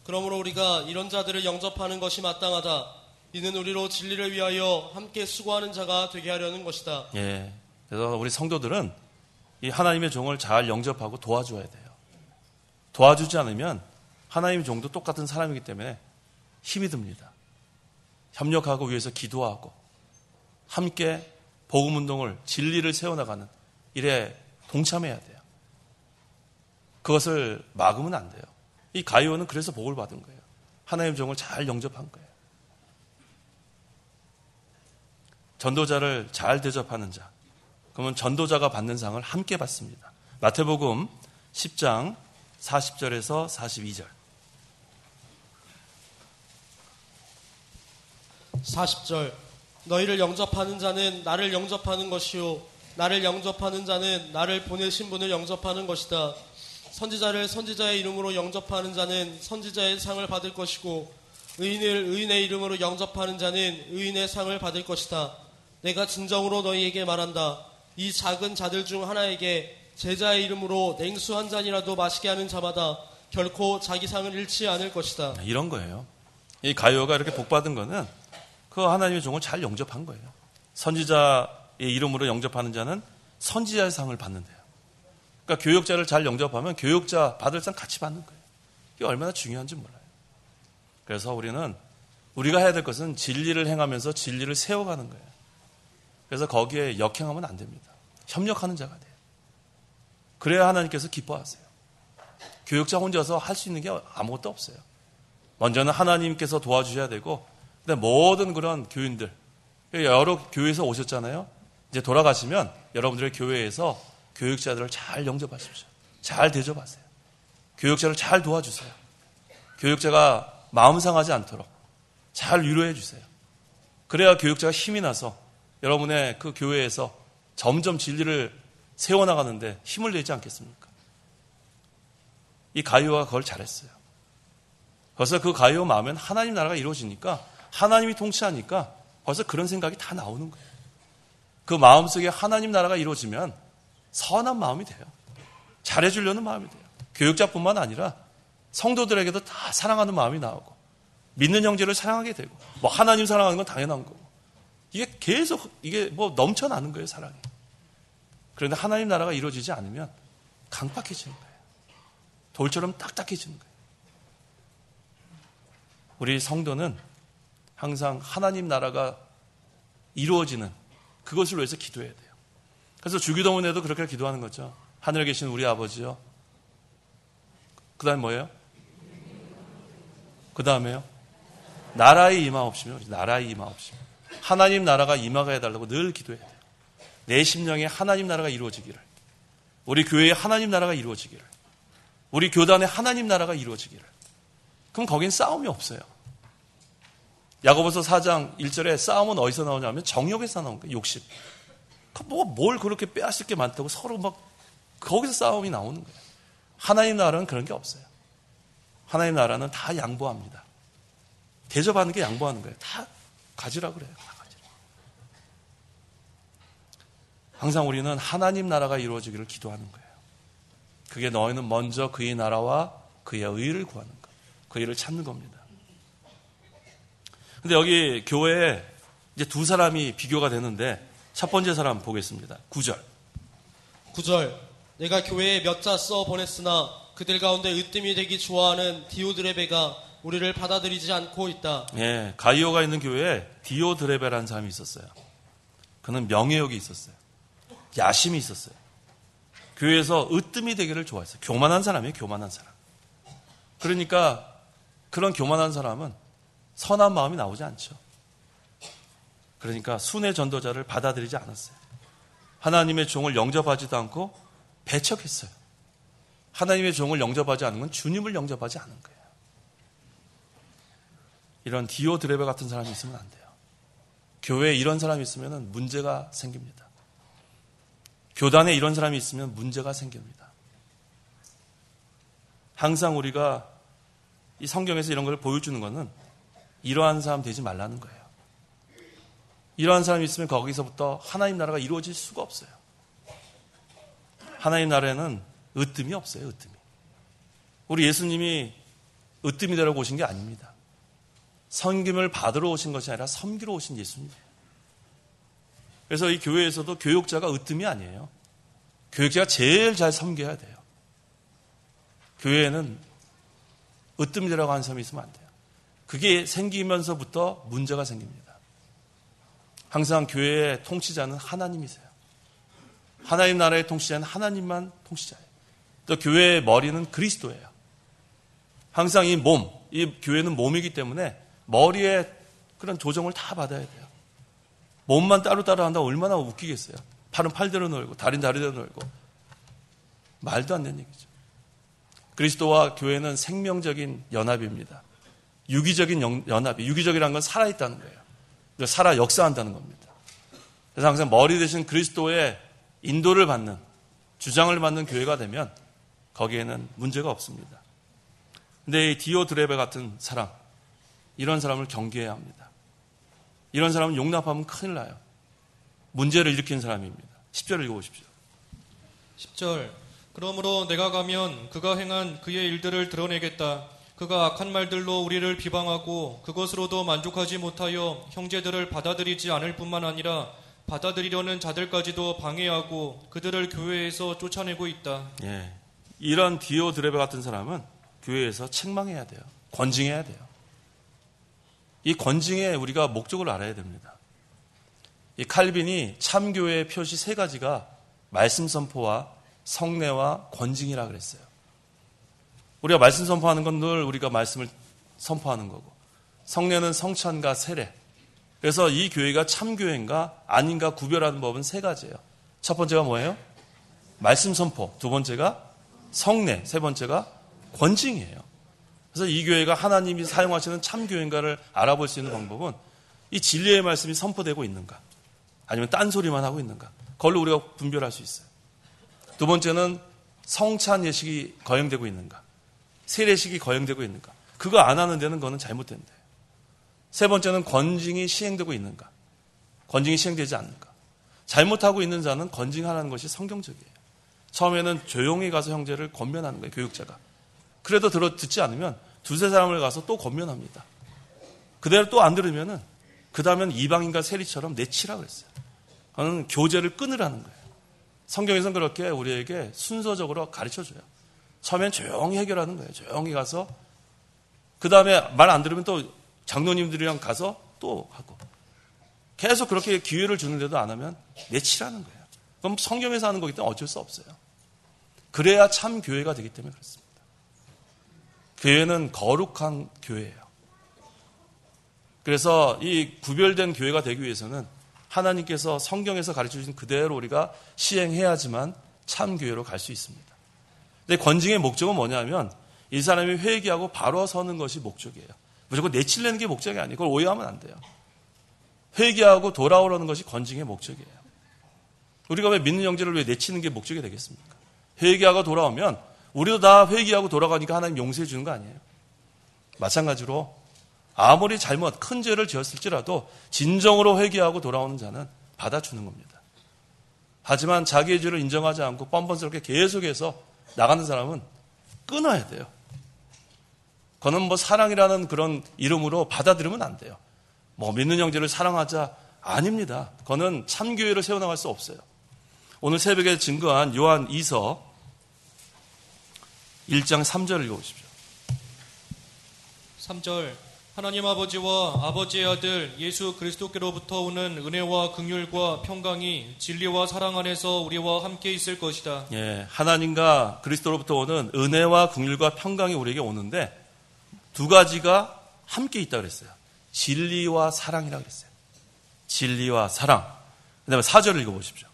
그러므로 우리가 이런 자들을 영접하는 것이 마땅하다. 이는 우리로 진리를 위하여 함께 수고하는 자가 되게 하려는 것이다. 예. 그래서 우리 성도들은 이 하나님의 종을 잘 영접하고 도와줘야 돼요. 도와주지 않으면 하나님의 종도 똑같은 사람이기 때문에 힘이 듭니다. 협력하고 위해서 기도하고 함께 복음운동을 진리를 세워나가는 일에 동참해야 돼요. 그것을 막으면 안 돼요. 이 가룟은 그래서 복을 받은 거예요. 하나님의 종을 잘 영접한 거예요. 전도자를 잘 대접하는 자, 그러면 전도자가 받는 상을 함께 받습니다. 마태복음 10장 40절에서 42절. 40절. 너희를 영접하는 자는 나를 영접하는 것이요 나를 영접하는 자는 나를 보내신 분을 영접하는 것이다. 선지자를 선지자의 이름으로 영접하는 자는 선지자의 상을 받을 것이고 의인을 의인의 이름으로 영접하는 자는 의인의 상을 받을 것이다. 내가 진정으로 너희에게 말한다. 이 작은 자들 중 하나에게 제자의 이름으로 냉수 한 잔이라도 마시게 하는 자마다 결코 자기 상을 잃지 않을 것이다. 이런 거예요. 이 가룟가 이렇게 복받은 거는 그 하나님의 종을 잘 영접한 거예요. 선지자의 이름으로 영접하는 자는 선지자의 상을 받는데요. 그러니까 교역자를 잘 영접하면 교역자 받을 상 같이 받는 거예요. 이게 얼마나 중요한지 몰라요. 그래서 우리가 해야 될 것은 진리를 행하면서 진리를 세워가는 거예요. 그래서 거기에 역행하면 안 됩니다. 협력하는 자가 돼요. 그래야 하나님께서 기뻐하세요. 교역자 혼자서 할 수 있는 게 아무것도 없어요. 먼저는 하나님께서 도와주셔야 되고, 근데 모든 그런 교인들, 여러 교회에서 오셨잖아요. 이제 돌아가시면 여러분들의 교회에서 교역자들을 잘 영접하십시오. 잘 대접하세요. 교역자를 잘 도와주세요. 교역자가 마음 상하지 않도록 잘 위로해 주세요. 그래야 교역자가 힘이 나서 여러분의 그 교회에서 점점 진리를 세워나가는데 힘을 내지 않겠습니까? 이 가룟가 그걸 잘했어요. 그래서 그 가룟 마음엔 하나님 나라가 이루어지니까 하나님이 통치하니까 벌써 그런 생각이 다 나오는 거예요. 그 마음속에 하나님 나라가 이루어지면 선한 마음이 돼요. 잘해주려는 마음이 돼요. 교역자뿐만 아니라 성도들에게도 다 사랑하는 마음이 나오고 믿는 형제를 사랑하게 되고 뭐 하나님 사랑하는 건 당연한 거고 이게 계속 이게 뭐 넘쳐나는 거예요, 사랑이. 그런데 하나님 나라가 이루어지지 않으면 강팍해지는 거예요. 돌처럼 딱딱해지는 거예요. 우리 성도는 항상 하나님 나라가 이루어지는 그것을 위해서 기도해야 돼요. 그래서 주기도문에도 그렇게 기도하는 거죠. 하늘에 계신 우리 아버지요. 그 다음에 뭐예요? 그 다음에요? 나라의 임하옵시며, 나라의 임하옵시며. 하나님 나라가 임하게 해달라고 늘 기도해야 돼요. 내 심령에 하나님 나라가 이루어지기를, 우리 교회에 하나님 나라가 이루어지기를, 우리 교단에 하나님 나라가 이루어지기를. 그럼 거긴 싸움이 없어요. 야고보서 4장 1절에 싸움은 어디서 나오냐면 정욕에서 나온 거예요. 욕심. 뭘 그렇게 빼앗을 게 많다고 서로 막 거기서 싸움이 나오는 거예요. 하나님 나라는 그런 게 없어요. 하나님 나라는 다 양보합니다. 대접하는 게 양보하는 거예요. 다 가지라 그래요. 다 가지라. 항상 우리는 하나님 나라가 이루어지기를 기도하는 거예요. 그게 너희는 먼저 그의 나라와 그의 의를 구하는 것, 그 일을 찾는 겁니다. 근데 여기 교회에 이제 두 사람이 비교가 되는데 첫 번째 사람 보겠습니다. 9절. 내가 교회에 몇 자 써 보냈으나 그들 가운데 으뜸이 되기 좋아하는 디오드레베가 우리를 받아들이지 않고 있다. 예, 가이오가 있는 교회에 디오드레베라는 사람이 있었어요. 그는 명예욕이 있었어요. 야심이 있었어요. 교회에서 으뜸이 되기를 좋아했어요. 교만한 사람이에요. 교만한 사람. 그러니까 그런 교만한 사람은 선한 마음이 나오지 않죠. 그러니까 순회 전도자를 받아들이지 않았어요. 하나님의 종을 영접하지도 않고 배척했어요. 하나님의 종을 영접하지 않은 건 주님을 영접하지 않은 거예요. 이런 디오드레베 같은 사람이 있으면 안 돼요. 교회에 이런 사람이 있으면 문제가 생깁니다. 교단에 이런 사람이 있으면 문제가 생깁니다. 항상 우리가 이 성경에서 이런 걸 보여주는 것은 이러한 사람 되지 말라는 거예요. 이러한 사람이 있으면 거기서부터 하나님 나라가 이루어질 수가 없어요. 하나님 나라에는 으뜸이 없어요. 으뜸이. 우리 예수님이 으뜸이 되라고 오신 게 아닙니다. 섬김을 받으러 오신 것이 아니라 섬기러 오신 예수님이에요. 그래서 이 교회에서도 교육자가 으뜸이 아니에요. 교육자가 제일 잘 섬겨야 돼요. 교회에는 으뜸이 되라고 하는 사람이 있으면 안 돼요. 그게 생기면서부터 문제가 생깁니다. 항상 교회의 통치자는 하나님이세요. 하나님 나라의 통치자는 하나님만 통치자예요. 또 교회의 머리는 그리스도예요. 항상 이 교회는 몸이기 때문에 머리에 그런 조정을 다 받아야 돼요. 몸만 따로따로 한다고 얼마나 웃기겠어요. 팔은 팔대로 놀고 다리는 다리대로 놀고 말도 안 되는 얘기죠. 그리스도와 교회는 생명적인 연합입니다. 유기적인 연합이, 유기적이라는 건 살아있다는 거예요. 살아 역사한다는 겁니다. 그래서 항상 머리 대신 그리스도의 인도를 받는, 주장을 받는 교회가 되면 거기에는 문제가 없습니다. 근데 이 디오드레베 같은 사람, 이런 사람을 경계해야 합니다. 이런 사람은 용납하면 큰일 나요. 문제를 일으키는 사람입니다. 10절을 읽어보십시오. 10절. 그러므로 내가 가면 그가 행한 그의 일들을 드러내겠다. 그가 악한 말들로 우리를 비방하고 그것으로도 만족하지 못하여 형제들을 받아들이지 않을 뿐만 아니라 받아들이려는 자들까지도 방해하고 그들을 교회에서 쫓아내고 있다. 예, 이런 디오드레베 같은 사람은 교회에서 책망해야 돼요. 권징해야 돼요. 이 권징에 우리가 목적을 알아야 됩니다. 이 칼빈이 참교회의 표시 세 가지가 말씀 선포와 성례와 권징이라 그랬어요. 우리가 말씀 선포하는 건 늘 우리가 말씀을 선포하는 거고, 성례는 성찬과 세례. 그래서 이 교회가 참교회인가 아닌가 구별하는 법은 세 가지예요. 첫 번째가 뭐예요? 말씀 선포. 두 번째가 성례. 세 번째가 권징이에요. 그래서 이 교회가 하나님이 사용하시는 참교회인가를 알아볼 수 있는 방법은 이 진리의 말씀이 선포되고 있는가, 아니면 딴소리만 하고 있는가, 그걸로 우리가 분별할 수 있어요. 두 번째는 성찬 예식이 거행되고 있는가, 세례식이 거행되고 있는가. 그거 안 하는 데는 그거는 잘못된대요. 세 번째는 권징이 시행되고 있는가, 권징이 시행되지 않는가. 잘못하고 있는 자는 권징하라는 것이 성경적이에요. 처음에는 조용히 가서 형제를 권면하는 거예요, 교육자가. 그래도 듣지 않으면 두세 사람을 가서 또 권면합니다. 그대로 또 안 들으면은 그 다음엔 이방인과 세리처럼 내치라 그랬어요. 그거는 교제를 끊으라는 거예요. 성경에서는 그렇게 우리에게 순서적으로 가르쳐줘요. 처음엔 조용히 해결하는 거예요. 조용히 가서 그 다음에 말 안 들으면 또 장로님들이랑 가서 또 하고, 계속 그렇게 기회를 주는데도 안 하면 내치라는 거예요. 그럼 성경에서 하는 거기 때문에 어쩔 수 없어요. 그래야 참 교회가 되기 때문에 그렇습니다. 교회는 거룩한 교회예요. 그래서 이 구별된 교회가 되기 위해서는 하나님께서 성경에서 가르쳐주신 그대로 우리가 시행해야지만 참 교회로 갈 수 있습니다. 근데 권징의 목적은 뭐냐면 이 사람이 회개하고 바로 서는 것이 목적이에요. 무조건 내치려는 게 목적이 아니에요. 그걸 오해하면 안 돼요. 회개하고 돌아오라는 것이 권징의 목적이에요. 우리가 왜 믿는 형제를 왜 내치는 게 목적이 되겠습니까? 회개하고 돌아오면 우리도 다 회개하고 돌아가니까 하나님 용서해 주는 거 아니에요? 마찬가지로 아무리 잘못 큰 죄를 지었을지라도 진정으로 회개하고 돌아오는 자는 받아주는 겁니다. 하지만 자기의 죄를 인정하지 않고 뻔뻔스럽게 계속해서 나가는 사람은 끊어야 돼요. 그거는 뭐 사랑이라는 그런 이름으로 받아들이면 안 돼요. 뭐 믿는 형제를 사랑하자, 아닙니다. 그거는 참교회를 세워나갈 수 없어요. 오늘 새벽에 증거한 요한 2서 1장 3절을 읽어보십시오. 3절. 하나님 아버지와 아버지의 아들 예수 그리스도께로부터 오는 은혜와 긍휼과 평강이 진리와 사랑 안에서 우리와 함께 있을 것이다. 예, 하나님과 그리스도로부터 오는 은혜와 긍휼과 평강이 우리에게 오는데 두 가지가 함께 있다 그랬어요. 진리와 사랑이라 그랬어요. 진리와 사랑. 그다음에 4절을 읽어보십시오.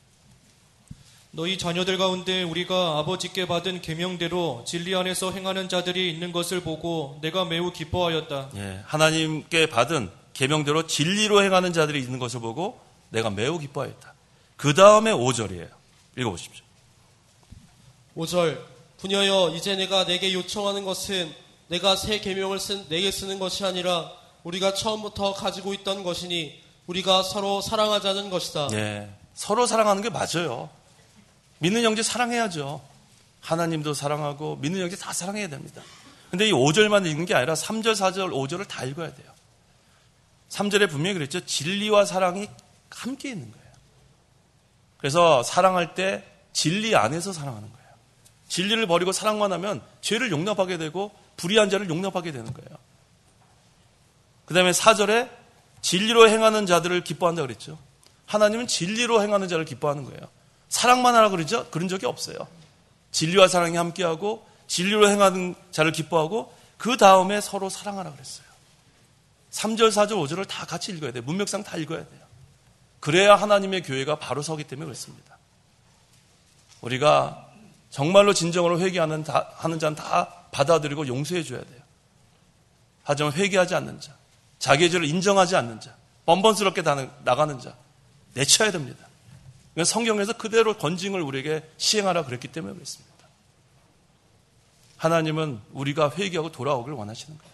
너희 자녀들 가운데 우리가 아버지께 받은 계명대로 진리 안에서 행하는 자들이 있는 것을 보고 내가 매우 기뻐하였다. 예, 하나님께 받은 계명대로 진리로 행하는 자들이 있는 것을 보고 내가 매우 기뻐하였다. 그 다음에 5절이에요. 읽어보십시오. 5절 부녀여 이제 내가 내게 요청하는 것은 내가 새 계명을 내게 쓰는 것이 아니라 우리가 처음부터 가지고 있던 것이니 우리가 서로 사랑하자는 것이다. 예, 서로 사랑하는 게 맞아요. 믿는 형제 사랑해야죠. 하나님도 사랑하고 믿는 형제 다 사랑해야 됩니다. 근데 이 5절만 읽는 게 아니라 3절, 4절, 5절을 다 읽어야 돼요. 3절에 분명히 그랬죠. 진리와 사랑이 함께 있는 거예요. 그래서 사랑할 때 진리 안에서 사랑하는 거예요. 진리를 버리고 사랑만 하면 죄를 용납하게 되고 불의한 자를 용납하게 되는 거예요. 그 다음에 4절에 진리로 행하는 자들을 기뻐한다 그랬죠. 하나님은 진리로 행하는 자를 기뻐하는 거예요. 사랑만 하라 그러죠? 그런 적이 없어요. 진리와 사랑이 함께하고 진리로 행하는 자를 기뻐하고 그 다음에 서로 사랑하라 그랬어요. 3절, 4절, 5절을 다 같이 읽어야 돼요. 문맥상 다 읽어야 돼요. 그래야 하나님의 교회가 바로 서기 때문에 그렇습니다. 우리가 정말로 진정으로 회개하는 자는 다 받아들이고 용서해 줘야 돼요. 하지만 회개하지 않는 자, 자기의 죄를 인정하지 않는 자, 번번스럽게 나가는 자 내쳐야 됩니다. 성경에서 그대로 권징을 우리에게 시행하라 그랬기 때문에 그렇습니다. 하나님은 우리가 회개하고 돌아오길 원하시는 거예요.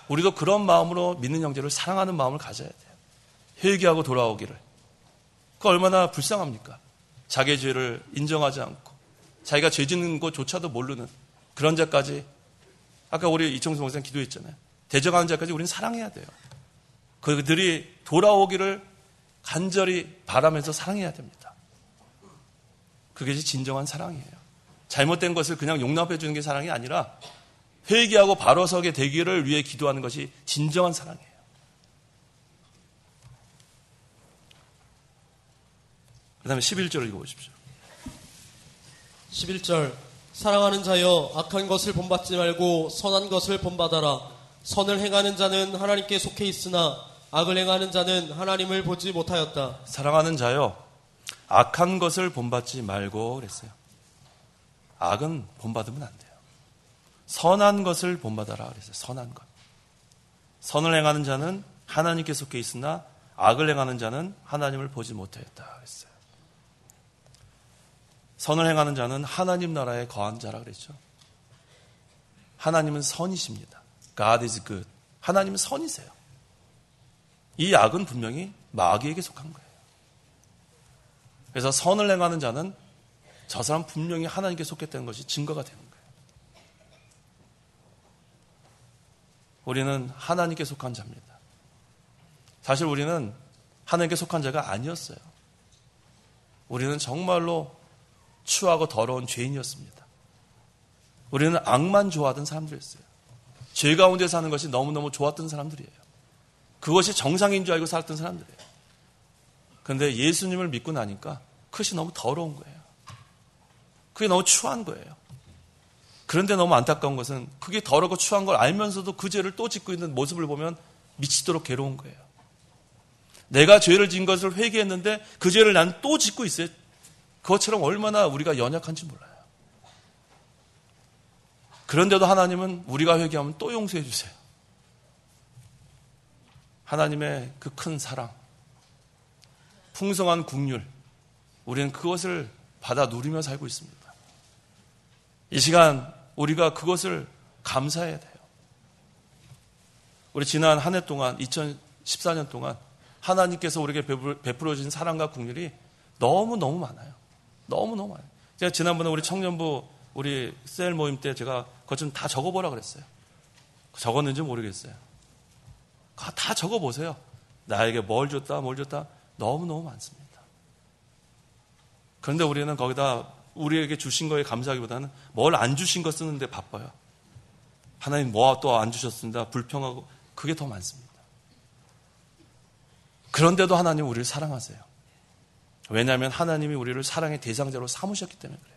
우리도 그런 마음으로 믿는 형제를 사랑하는 마음을 가져야 돼요. 회개하고 돌아오기를. 그거 얼마나 불쌍합니까? 자기의 죄를 인정하지 않고 자기가 죄 짓는 것조차도 모르는 그런 자까지, 아까 우리 이청수 목사님 기도했잖아요. 대적하는 자까지 우리는 사랑해야 돼요. 그들이 돌아오기를 간절히 바라면서 사랑해야 됩니다. 그게 진정한 사랑이에요. 잘못된 것을 그냥 용납해 주는 게 사랑이 아니라 회개하고 바로 서게 되기를 위해 기도하는 것이 진정한 사랑이에요. 그 다음에 11절을 읽어보십시오. 11절 사랑하는 자여 악한 것을 본받지 말고 선한 것을 본받아라. 선을 행하는 자는 하나님께 속해 있으나 악을 행하는 자는 하나님을 보지 못하였다. 사랑하는 자여 악한 것을 본받지 말고 그랬어요. 악은 본받으면 안 돼요. 선한 것을 본받아라 그랬어요. 선한 것. 선을 행하는 자는 하나님께 속해 있으나 악을 행하는 자는 하나님을 보지 못하였다 그랬어요. 선을 행하는 자는 하나님 나라에 거한 자라 그랬죠. 하나님은 선이십니다. God is good. 하나님은 선이세요. 이 악은 분명히 마귀에게 속한 거예요. 그래서 선을 행하는 자는 저 사람 분명히 하나님께 속했다는 것이 증거가 되는 거예요. 우리는 하나님께 속한 자입니다. 사실 우리는 하나님께 속한 자가 아니었어요. 우리는 정말로 추하고 더러운 죄인이었습니다. 우리는 악만 좋아하던 사람들이었어요. 죄 가운데 사는 것이 너무너무 좋았던 사람들이에요. 그것이 정상인 줄 알고 살았던 사람들이에요. 그런데 예수님을 믿고 나니까 그것이 너무 더러운 거예요. 그게 너무 추한 거예요. 그런데 너무 안타까운 것은 그게 더럽고 추한 걸 알면서도 그 죄를 또 짓고 있는 모습을 보면 미치도록 괴로운 거예요. 내가 죄를 지은 것을 회개했는데 그 죄를 난 또 짓고 있어요. 그것처럼 얼마나 우리가 연약한지 몰라요. 그런데도 하나님은 우리가 회개하면 또 용서해 주세요. 하나님의 그 큰 사랑, 풍성한 국률, 우리는 그것을 받아 누리며 살고 있습니다. 이 시간 우리가 그것을 감사해야 돼요. 우리 지난 한 해 동안 2014년 동안 하나님께서 우리에게 베풀어 주신 사랑과 국률이 너무너무 많아요. 너무너무 많아요. 제가 지난번에 우리 청년부 우리 셀 모임 때 제가 그것 좀 다 적어보라 그랬어요. 적었는지 모르겠어요. 다 적어보세요. 나에게 뭘 줬다 뭘 줬다 너무너무 많습니다. 그런데 우리는 거기다 우리에게 주신 거에 감사하기보다는 뭘 안 주신 거 쓰는데 바빠요. 하나님 뭐 또 안 주셨습니다. 불평하고 그게 더 많습니다. 그런데도 하나님 우리를 사랑하세요. 왜냐하면 하나님이 우리를 사랑의 대상자로 삼으셨기 때문에 그래요.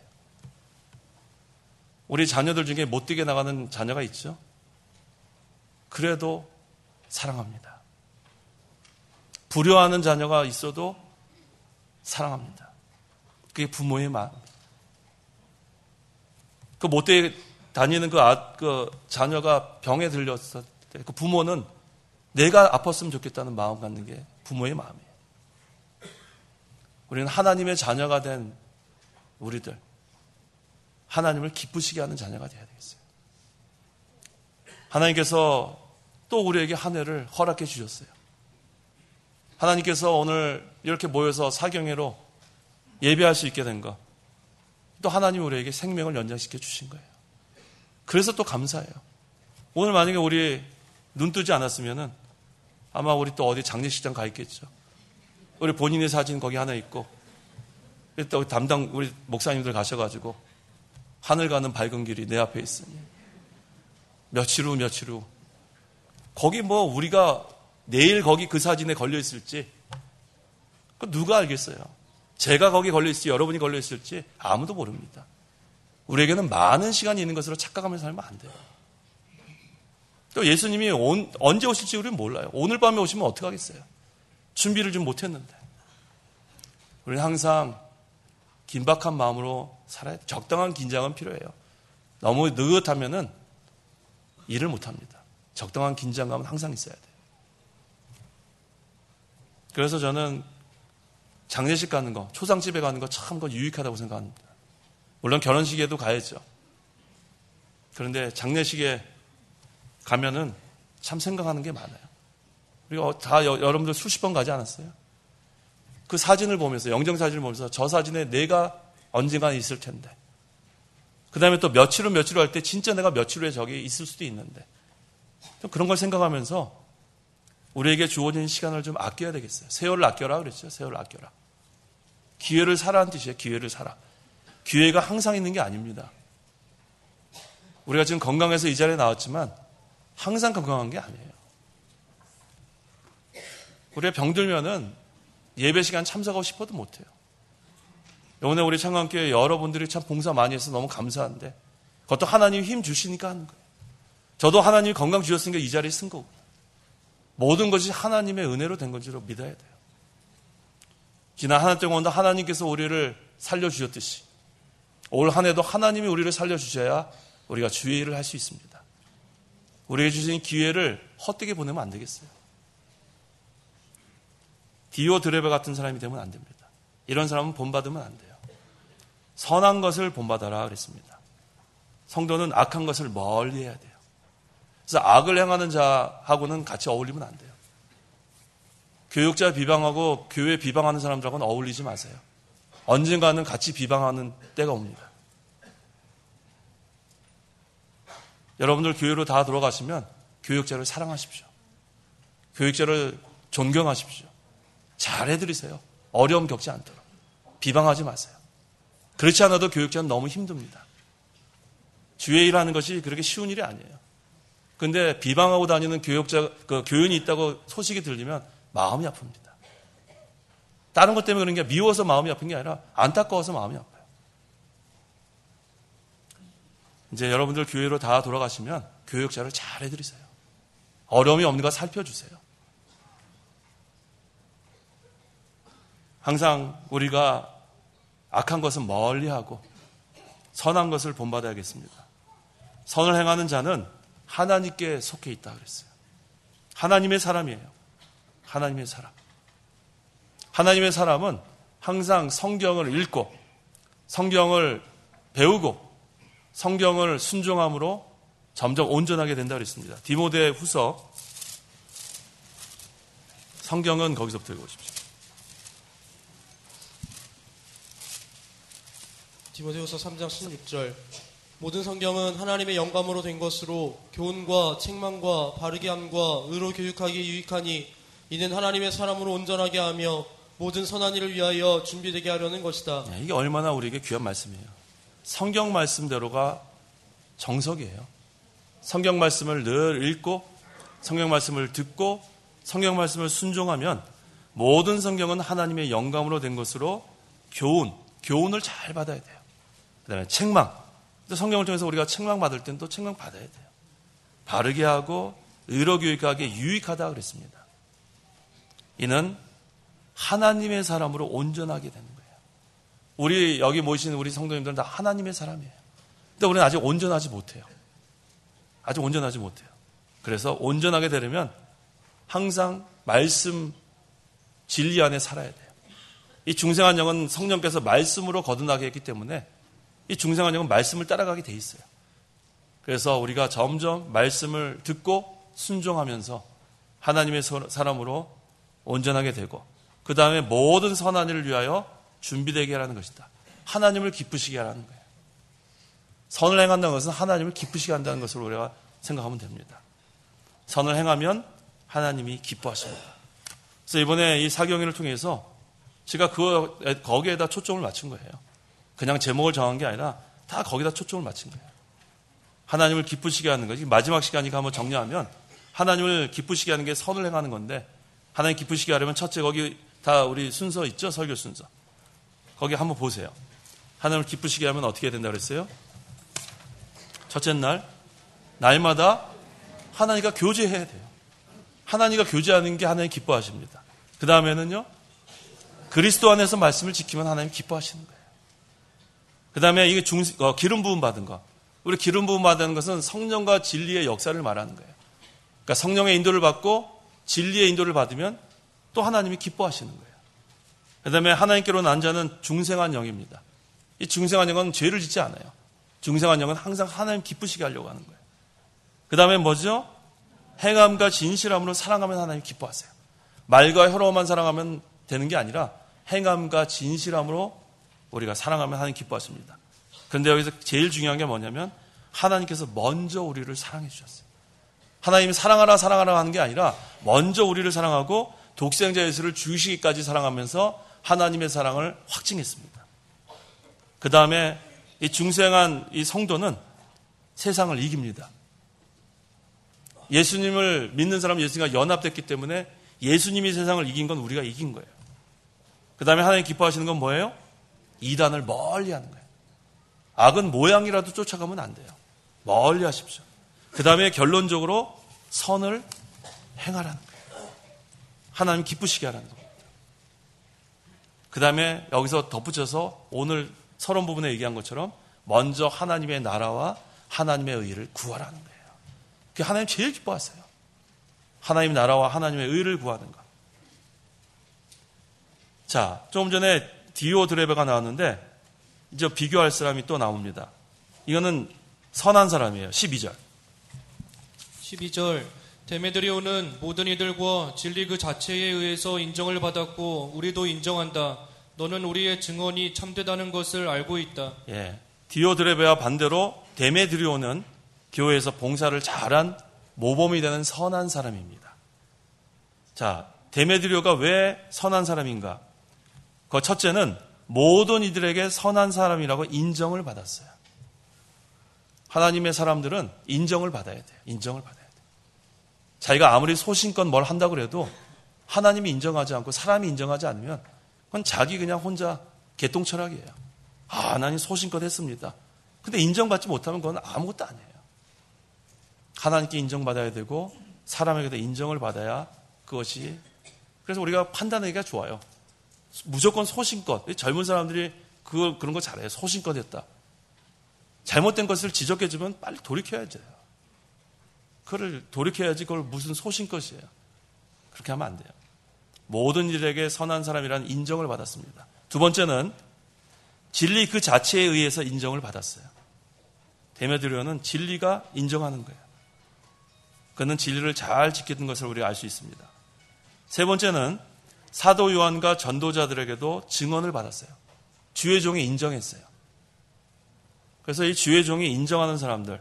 우리 자녀들 중에 못되게 나가는 자녀가 있죠. 그래도 사랑합니다. 불효하는 자녀가 있어도 사랑합니다. 그게 부모의 마음입니다. 그 못되게 다니는 그 자녀가 병에 들렸을 때 그 부모는 내가 아팠으면 좋겠다는 마음 갖는 게 부모의 마음이에요. 우리는 하나님의 자녀가 된 우리들 하나님을 기쁘시게 하는 자녀가 되어야 되겠어요. 하나님께서 또 우리에게 한 해를 허락해 주셨어요. 하나님께서 오늘 이렇게 모여서 사경회로 예배할 수 있게 된 것, 또 하나님 우리에게 생명을 연장시켜 주신 거예요. 그래서 또 감사해요. 오늘 만약에 우리 눈 뜨지 않았으면은 아마 우리 또 어디 장례식장 가 있겠죠. 우리 본인의 사진 거기 하나 있고, 또 담당 우리 목사님들 가셔가지고 하늘 가는 밝은 길이 내 앞에 있으니 며칠 후 거기 뭐 우리가 내일 거기 그 사진에 걸려 있을지 누가 알겠어요? 제가 거기 걸려 있을지 여러분이 걸려 있을지 아무도 모릅니다. 우리에게는 많은 시간이 있는 것으로 착각하면서 살면 안 돼요. 또 예수님이 언제 오실지 우리는 몰라요. 오늘 밤에 오시면 어떡하겠어요? 준비를 좀 못했는데. 우리는 항상 긴박한 마음으로 살아야 돼요. 적당한 긴장은 필요해요. 너무 느긋하면은 일을 못합니다. 적당한 긴장감은 항상 있어야 돼요. 그래서 저는 장례식 가는 거, 초상집에 가는 거 참 유익하다고 생각합니다. 물론 결혼식에도 가야죠. 그런데 장례식에 가면은 참 생각하는 게 많아요. 우리가 다 여러분들 수십 번 가지 않았어요? 그 사진을 보면서, 영정사진을 보면서 저 사진에 내가 언젠가 있을 텐데, 그 다음에 또 며칠 후 할 때 진짜 내가 며칠 후에 저기 있을 수도 있는데, 그런 걸 생각하면서 우리에게 주어진 시간을 좀 아껴야 되겠어요. 세월을 아껴라 그랬죠. 세월을 아껴라. 기회를 사라는 뜻이에요. 기회를 사라. 기회가 항상 있는 게 아닙니다. 우리가 지금 건강해서 이 자리에 나왔지만 항상 건강한 게 아니에요. 우리가 병들면은 예배 시간 참석하고 싶어도 못해요. 오늘 우리 창광교회 여러분들이 참 봉사 많이 해서 너무 감사한데, 그것도 하나님이 힘 주시니까 하는 거예요. 저도 하나님이 건강 주셨으니까 이 자리에 쓴 거고, 모든 것이 하나님의 은혜로 된 건지로 믿어야 돼요. 지난 한 해 동안 하나님께서 우리를 살려주셨듯이 올 한 해도 하나님이 우리를 살려주셔야 우리가 주의 일을 할 수 있습니다. 우리에게 주신 기회를 헛되게 보내면 안 되겠어요. 디오드레베 같은 사람이 되면 안 됩니다. 이런 사람은 본받으면 안 돼요. 선한 것을 본받아라 그랬습니다. 성도는 악한 것을 멀리 해야 돼요. 그래서 악을 행하는 자하고는 같이 어울리면 안 돼요. 교육자 비방하고 교회 비방하는 사람들하고는 어울리지 마세요. 언젠가는 같이 비방하는 때가 옵니다. 여러분들 교회로 다 돌아가시면 교육자를 사랑하십시오. 교육자를 존경하십시오. 잘해드리세요. 어려움 겪지 않도록. 비방하지 마세요. 그렇지 않아도 교육자는 너무 힘듭니다. 주의 일하는 것이 그렇게 쉬운 일이 아니에요. 근데 비방하고 다니는 교인이 있다고 소식이 들리면 마음이 아픕니다. 다른 것 때문에 그런 게 미워서 마음이 아픈 게 아니라 안타까워서 마음이 아파요. 이제 여러분들 교회로 다 돌아가시면 교육자를 잘 해드리세요. 어려움이 없는가 살펴주세요. 항상 우리가 악한 것은 멀리하고 선한 것을 본받아야겠습니다. 선을 행하는 자는 하나님께 속해 있다 그랬어요. 하나님의 사람이에요. 하나님의 사람. 하나님의 사람은 항상 성경을 읽고 성경을 배우고 성경을 순종함으로 점점 온전하게 된다 그랬습니다. 디모데 후서 성경은 거기서부터 읽어보십시오. 디모데후서 3장 16절. 모든 성경은 하나님의 영감으로 된 것으로 교훈과 책망과 바르게 함과 의로 교육하기에 유익하니 이는 하나님의 사람으로 온전하게 하며 모든 선한 일을 위하여 준비되게 하려는 것이다. 이게 얼마나 우리에게 귀한 말씀이에요. 성경 말씀대로가 정석이에요. 성경 말씀을 늘 읽고 성경 말씀을 듣고 성경 말씀을 순종하면 모든 성경은 하나님의 영감으로 된 것으로 교훈을 잘 받아야 돼요. 그 다음에 책망. 성경을 통해서 우리가 책망 받을 땐 또 책망 받아야 돼요. 바르게 하고 의로 교육하기에 유익하다 그랬습니다. 이는 하나님의 사람으로 온전하게 되는 거예요. 우리 여기 모이신 우리 성도님들은 다 하나님의 사람이에요. 근데 우리는 아직 온전하지 못해요. 아직 온전하지 못해요. 그래서 온전하게 되려면 항상 말씀 진리 안에 살아야 돼요. 이 중생한 영은 성령께서 말씀으로 거듭나게 했기 때문에 이 중생한 영은 말씀을 따라가게 돼 있어요. 그래서 우리가 점점 말씀을 듣고 순종하면서 하나님의 사람으로 온전하게 되고 그 다음에 모든 선한 일을 위하여 준비되게 하라는 것이다. 하나님을 기쁘시게 하라는 거예요. 선을 행한다는 것은 하나님을 기쁘시게 한다는 것으로 우리가 생각하면 됩니다. 선을 행하면 하나님이 기뻐하십니다. 그래서 이번에 이 사경회를 통해서 제가 거기에다 초점을 맞춘 거예요. 그냥 제목을 정한 게 아니라 다 거기다 초점을 맞춘 거예요. 하나님을 기쁘시게 하는 거지. 마지막 시간이니까 한번 정리하면 하나님을 기쁘시게 하는 게 선을 행하는 건데 하나님 기쁘시게 하려면 첫째 거기 다 우리 순서 있죠? 설교 순서. 거기 한번 보세요. 하나님을 기쁘시게 하면 어떻게 된다고 그랬어요? 첫째 날마다 하나님과 교제해야 돼요. 하나님과 교제하는 게 하나님 기뻐하십니다. 그 다음에는요, 그리스도 안에서 말씀을 지키면 하나님 기뻐하시는 거예요. 그 다음에 이게 기름 부음 받은 거. 우리 기름 부음 받은 것은 성령과 진리의 역사를 말하는 거예요. 그러니까 성령의 인도를 받고 진리의 인도를 받으면 또 하나님이 기뻐하시는 거예요. 그 다음에 하나님께로 난 자는 중생한 영입니다. 이 중생한 영은 죄를 짓지 않아요. 중생한 영은 항상 하나님 기쁘시게 하려고 하는 거예요. 그 다음에 뭐죠? 행함과 진실함으로 사랑하면 하나님 기뻐하세요. 말과 혀로만 사랑하면 되는 게 아니라 행함과 진실함으로 우리가 사랑하면 하나님 기뻐하십니다. 그런데 여기서 제일 중요한 게 뭐냐면 하나님께서 먼저 우리를 사랑해 주셨어요. 하나님이 사랑하라 하는 게 아니라 먼저 우리를 사랑하고 독생자 예수를 주시기까지 사랑하면서 하나님의 사랑을 확증했습니다. 그 다음에 이 중생한 이 성도는 세상을 이깁니다. 예수님을 믿는 사람은 예수님과 연합됐기 때문에 예수님이 세상을 이긴 건 우리가 이긴 거예요. 그 다음에 하나님 기뻐하시는 건 뭐예요? 이단을 멀리 하는 거예요. 악은 모양이라도 쫓아가면 안 돼요. 멀리 하십시오. 그 다음에 결론적으로 선을 행하라는 거예요. 하나님 기쁘시게 하라는 겁니다. 그 다음에 여기서 덧붙여서 오늘 서론 부분에 얘기한 것처럼 먼저 하나님의 나라와 하나님의 의를 구하라는 거예요. 그게 하나님 제일 기뻐하세요. 하나님의 나라와 하나님의 의를 구하는 것. 자, 조금 전에 디오드레베가 나왔는데 이제 비교할 사람이 또 나옵니다. 이거는 선한 사람이에요. 12절. 데메드리오는 모든 이들과 진리 그 자체에 의해서 인정을 받았고 우리도 인정한다. 너는 우리의 증언이 참되다는 것을 알고 있다. 예, 디오드레베와 반대로 데메드리오는 교회에서 봉사를 잘한 모범이 되는 선한 사람입니다. 자, 데메드리오가 왜 선한 사람인가? 그 첫째는 모든 이들에게 선한 사람이라고 인정을 받았어요. 하나님의 사람들은 인정을 받아야 돼요. 인정을 받아야 돼요. 자기가 아무리 소신껏 뭘 한다고 해도 하나님이 인정하지 않고 사람이 인정하지 않으면 그건 자기 그냥 혼자 개똥철학이에요. 하나님 소신껏 했습니다. 근데 인정받지 못하면 그건 아무것도 아니에요. 하나님께 인정받아야 되고 사람에게도 인정을 받아야 그것이, 그래서 우리가 판단하기가 좋아요. 무조건 소신껏. 젊은 사람들이 그런 거 잘해요. 소신껏 했다. 잘못된 것을 지적해주면 빨리 돌이켜야죠. 그걸 돌이켜야지 그걸 무슨 소신껏이에요. 그렇게 하면 안 돼요. 모든 일에게 선한 사람이라는 인정을 받았습니다. 두 번째는 진리 그 자체에 의해서 인정을 받았어요. 데메드리오는 진리가 인정하는 거예요. 그는 진리를 잘 지키는 것을 우리가 알 수 있습니다. 세 번째는 사도 요한과 전도자들에게도 증언을 받았어요. 주의 종이 인정했어요. 그래서 이 주의 종이 인정하는 사람들.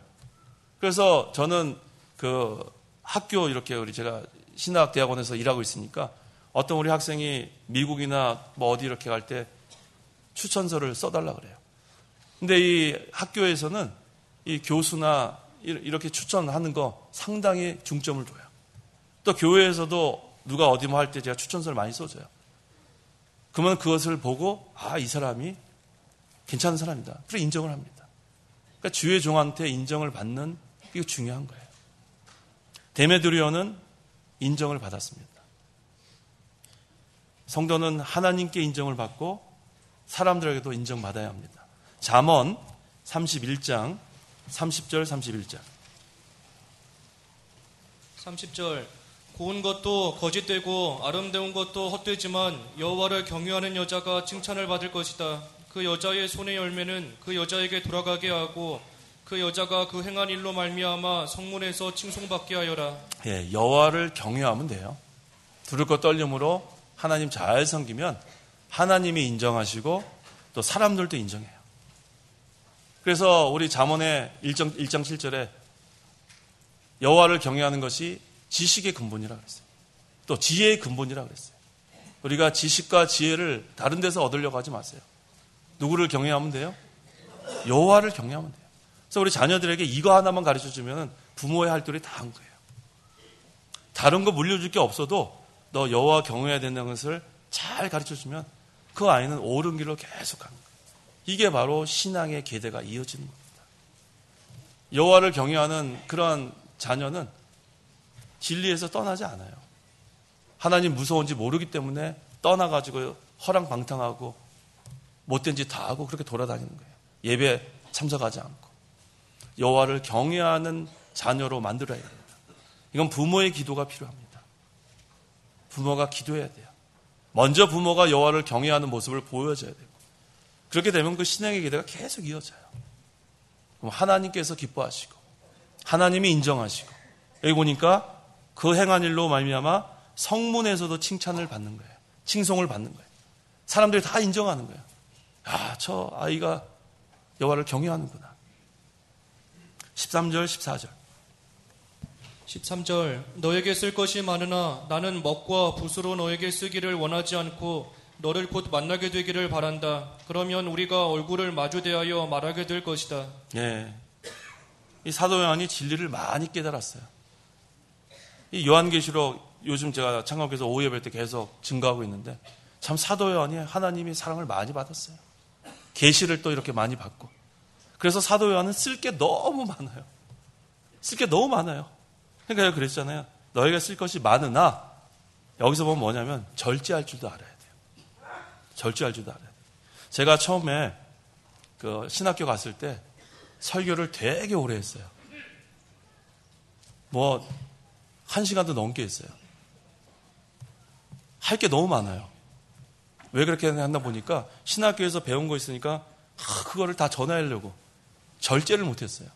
그래서 저는 그 학교 이렇게 제가 신학대학원에서 일하고 있으니까 어떤 우리 학생이 미국이나 뭐 어디 이렇게 갈 때 추천서를 써달라 그래요. 근데 이 학교에서는 이 교수나 이렇게 추천하는 거 상당히 중점을 둬요. 또 교회에서도 누가 어디 뭐 할 때 제가 추천서를 많이 써줘요. 그러면 그것을 보고 이 사람이 괜찮은 사람이다. 그래 인정을 합니다. 그러니까 주의 종한테 인정을 받는 이거 중요한 거예요. 데메드리오는 인정을 받았습니다. 성도는 하나님께 인정을 받고 사람들에게도 인정받아야 합니다. 잠언 31장 30절 31절. 30절 고운 것도 거짓되고 아름다운 것도 헛되지만 여호와를 경외하는 여자가 칭찬을 받을 것이다. 그 여자의 손의 열매는 그 여자에게 돌아가게 하고 그 여자가 그 행한 일로 말미암아 성문에서 칭송받게 하여라. 예, 여호와를 경외하면 돼요. 두렵고 떨림으로 하나님 잘 섬기면 하나님이 인정하시고 또 사람들도 인정해요. 그래서 우리 잠언의 1장 7절에 여호와를 경외하는 것이 지식의 근본이라고 그랬어요. 또 지혜의 근본이라고 그랬어요. 우리가 지식과 지혜를 다른 데서 얻으려고 하지 마세요. 누구를 경외하면 돼요? 여호와를 경외하면 돼요. 그래서 우리 자녀들에게 이거 하나만 가르쳐주면 부모의 할 일이 다 한 거예요. 다른 거 물려줄 게 없어도 너 여호와 경외해야 된다는 것을 잘 가르쳐주면 그 아이는 옳은 길로 계속 가는 거예요. 이게 바로 신앙의 계대가 이어지는 겁니다. 여호와를 경외하는 그런 자녀는 진리에서 떠나지 않아요. 하나님 무서운지 모르기 때문에 떠나가지고 허랑방탕하고 못된 짓 다 하고 그렇게 돌아다니는 거예요. 예배 참석하지 않고. 여호와를 경외하는 자녀로 만들어야 됩니다. 이건 부모의 기도가 필요합니다. 부모가 기도해야 돼요. 먼저 부모가 여호와를 경외하는 모습을 보여줘야 되고 그렇게 되면 그 신앙의 기대가 계속 이어져요. 그럼 하나님께서 기뻐하시고 하나님이 인정하시고 여기 보니까 그 행한 일로 말미암아 성문에서도 칭찬을 받는 거예요. 칭송을 받는 거예요. 사람들이 다 인정하는 거예요. 아, 저 아이가 여호와를 경외하는구나. 13절 14절 13절 너에게 쓸 것이 많으나 나는 먹과 붓으로 너에게 쓰기를 원하지 않고 너를 곧 만나게 되기를 바란다. 그러면 우리가 얼굴을 마주대하여 말하게 될 것이다. 예, 이 사도 요한이 진리를 많이 깨달았어요. 이 요한계시록 요즘 제가 창업에서 오후 예배 때 계속 증거하고 있는데 참 사도 요한이 하나님의 사랑을 많이 받았어요. 계시를 또 이렇게 많이 받고 그래서 사도 요한은 쓸 게 너무 많아요. 쓸 게 너무 많아요. 그러니까 그랬잖아요. 너희가 쓸 것이 많으나 여기서 보면 뭐냐면 절제할 줄도 알아야 돼요. 절제할 줄도 알아야 돼요. 제가 처음에 그 신학교 갔을 때 설교를 되게 오래 했어요. 뭐 1시간도 넘게 했어요. 할 게 너무 많아요. 왜 그렇게 한다 보니까 신학교에서 배운 거 있으니까 그거를 다 전하려고 절제를 못했어요.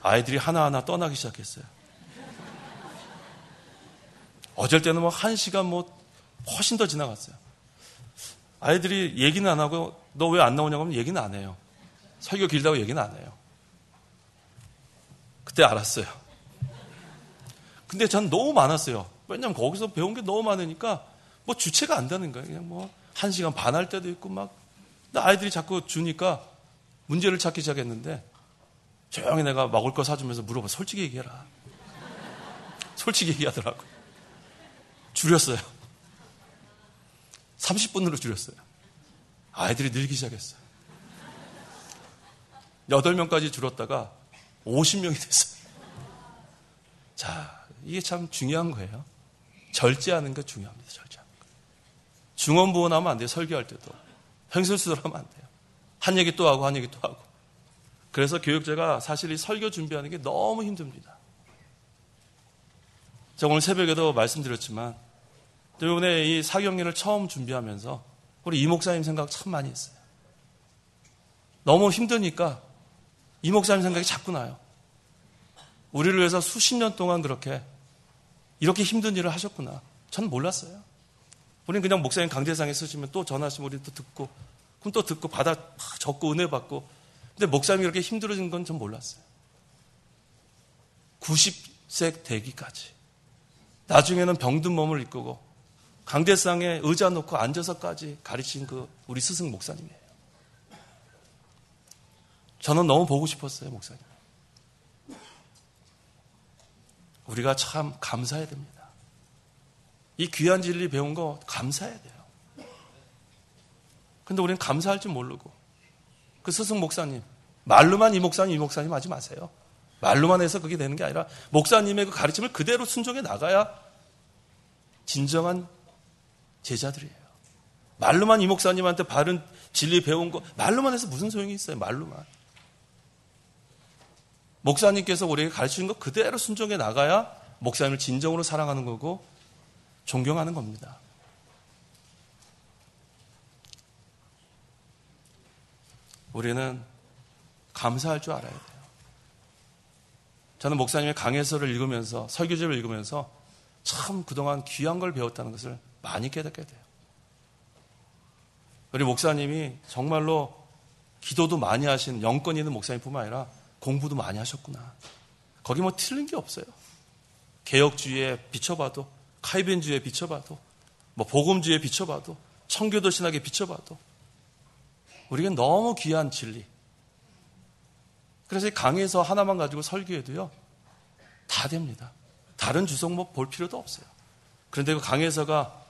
아이들이 하나하나 떠나기 시작했어요. 어쩔 때는 뭐 1시간 뭐 훨씬 더 지나갔어요. 아이들이 얘기는 안 하고 너 왜 안 나오냐고 하면 얘기는 안 해요. 설교 길다고 얘기는 안 해요. 그때 알았어요. 근데 전 너무 많았어요. 왜냐면 거기서 배운 게 너무 많으니까 뭐 주체가 안 되는 거예요. 그냥 뭐 1시간 반 할 때도 있고 막. 근데 아이들이 자꾸 주니까 문제를 찾기 시작했는데 조용히 내가 먹을 거 사주면서 물어봐. 솔직히 얘기해라. 솔직히 얘기하더라고요. 줄였어요. 30분으로 줄였어요. 아이들이 늘기 시작했어요. 8명까지 줄었다가 50명이 됐어요. 자, 이게 참 중요한 거예요. 절제하는 게 중요합니다. 절제하는 거. 중언부언하면 안 돼요. 설교할 때도. 횡설수설하면 안 돼요. 한 얘기 또 하고 한 얘기 또 하고. 그래서 교육자가 사실 이 설교 준비하는 게 너무 힘듭니다. 제가 오늘 새벽에도 말씀드렸지만 이번에 이 사경례를 처음 준비하면서 우리 이 목사님 생각 참 많이 했어요. 너무 힘드니까 이 목사님 생각이 자꾸 나요. 우리를 위해서 수십 년 동안 이렇게 힘든 일을 하셨구나. 저는 몰랐어요. 우리는 그냥 목사님 강대상에 쓰시면 또 전하시면 우리 또 듣고 그럼 또 듣고 받아 적고 은혜 받고 근데 목사님이 이렇게 힘들어진 건 전 몰랐어요. 90세 되기까지 나중에는 병든 몸을 이끌고 강대상에 의자 놓고 앉아서까지 가르친 그 우리 스승 목사님이에요. 저는 너무 보고 싶었어요, 목사님. 우리가 참 감사해야 됩니다. 이 귀한 진리 배운 거 감사해야 돼요. 근데 우리는 감사할 줄 모르고 그 스승 목사님 말로만 이 목사님 하지 마세요. 말로만 해서 그게 되는 게 아니라 목사님의 그 가르침을 그대로 순종해 나가야 진정한 제자들이에요. 말로만 이 목사님한테 바른 진리 배운 거 말로만 해서 무슨 소용이 있어요. 말로만. 목사님께서 우리에게 가르치는 거 그대로 순종해 나가야 목사님을 진정으로 사랑하는 거고 존경하는 겁니다. 우리는 감사할 줄 알아야 돼요. 저는 목사님의 강해서를 읽으면서 설교집을 읽으면서 참 그동안 귀한 걸 배웠다는 것을 많이 깨닫게 돼요. 우리 목사님이 정말로 기도도 많이 하신 영권 있는 목사님뿐만 아니라 공부도 많이 하셨구나. 거기 뭐 틀린 게 없어요. 개혁주의에 비춰봐도, 카이벤주의에 비춰봐도, 뭐 복음주의에 비춰봐도, 청교도 신학에 비춰봐도 우리가 너무 귀한 진리. 그래서 이 강해서 하나만 가지고 설교해도요 다 됩니다. 다른 주석 뭐 볼 필요도 없어요. 그런데 그 강해서가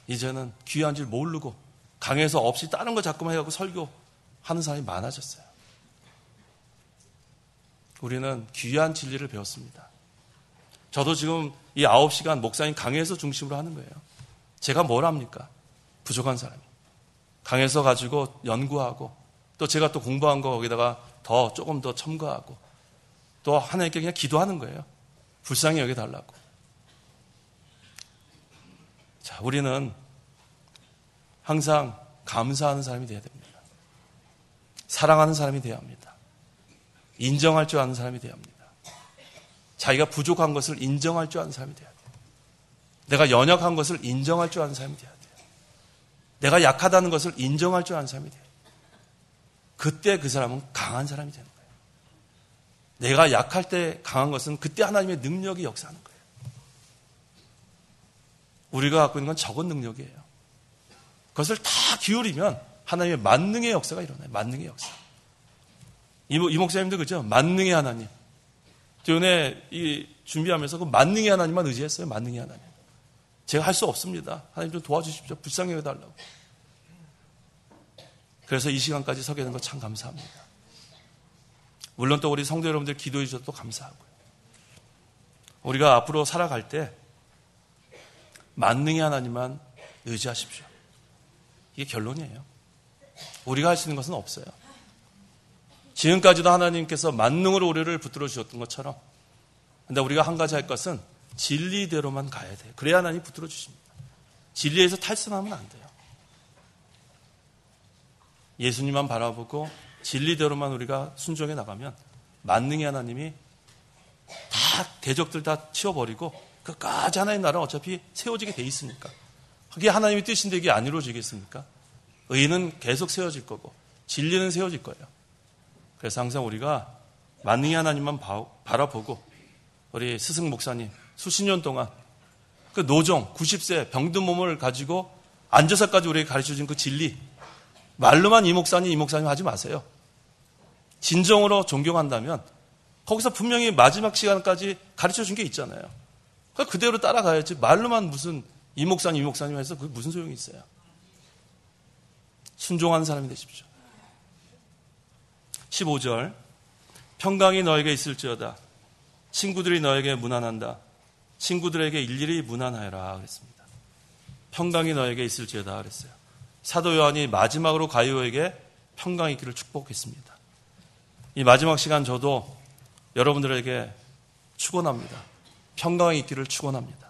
이제는 귀한 줄 모르고 강해서 없이 다른 거 자꾸만 해갖고 설교하는 사람이 많아졌어요. 우리는 귀한 진리를 배웠습니다. 저도 지금 이 9시간 목사님 강해서 중심으로 하는 거예요. 제가 뭘 합니까? 부족한 사람이. 강해서 가지고 연구하고 또 제가 또 공부한 거 거기다가 조금 더 첨가하고 또 하나님께 그냥 기도하는 거예요. 불쌍히 여겨달라고. 자, 우리는 항상 감사하는 사람이 되어야 됩니다. 사랑하는 사람이 되어야 합니다. 인정할 줄 아는 사람이 되어야 합니다. 자기가 부족한 것을 인정할 줄 아는 사람이 되어야 돼요. 내가 연약한 것을 인정할 줄 아는 사람이 되어야 돼요. 내가 약하다는 것을 인정할 줄 아는 사람이 돼요. 그때 그 사람은 강한 사람이 되는 거예요. 내가 약할 때 강한 것은 그때 하나님의 능력이 역사하는 거예요. 우리가 갖고 있는 건 적은 능력이에요. 그것을 다 기울이면 하나님의 만능의 역사가 일어나요. 만능의 역사. 이 목사님도 그죠? 만능의 하나님. 전에 준비하면서 그 만능의 하나님만 의지했어요. 만능의 하나님. 제가 할 수 없습니다. 하나님 좀 도와주십시오. 불쌍히 여겨달라고. 그래서 이 시간까지 서게 된 거 참 감사합니다. 물론 또 우리 성도 여러분들 기도해 주셔도 감사하고요. 우리가 앞으로 살아갈 때 만능의 하나님만 의지하십시오. 이게 결론이에요. 우리가 할 수 있는 것은 없어요. 지금까지도 하나님께서 만능으로 우리를 붙들어 주셨던 것처럼, 근데 우리가 한 가지 할 것은 진리대로만 가야 돼요. 그래야 하나님이 붙들어 주십니다. 진리에서 탈선하면 안 돼요. 예수님만 바라보고 진리대로만 우리가 순종해 나가면 만능의 하나님이 다 대적들 다 치워버리고 끝까지 하나님 나라는 어차피 세워지게 돼 있으니까. 그게 하나님의 뜻인데 이게 안 이루어지겠습니까? 의는 계속 세워질 거고 진리는 세워질 거예요. 그래서 항상 우리가 만능의 하나님만 바라보고 우리 스승 목사님 수십 년 동안 그 노종 90세 병든 몸을 가지고 앉아서까지 우리에게 가르쳐준 그 진리, 말로만 이 목사님 하지 마세요. 진정으로 존경한다면 거기서 분명히 마지막 시간까지 가르쳐준 게 있잖아요. 그대로 따라가야지. 말로만 무슨 이 목사님 해서 그게 무슨 소용이 있어요. 순종하는 사람이 되십시오. 15절 평강이 너에게 있을지어다. 친구들이 너에게 문안한다. 친구들에게 일일이 문안하여라 그랬습니다. 평강이 너에게 있을지어다 그랬어요. 사도 요한이 마지막으로 가이오에게 평강이 있기를 축복했습니다. 이 마지막 시간 저도 여러분들에게 축원합니다. 평강이 있기를 축원합니다.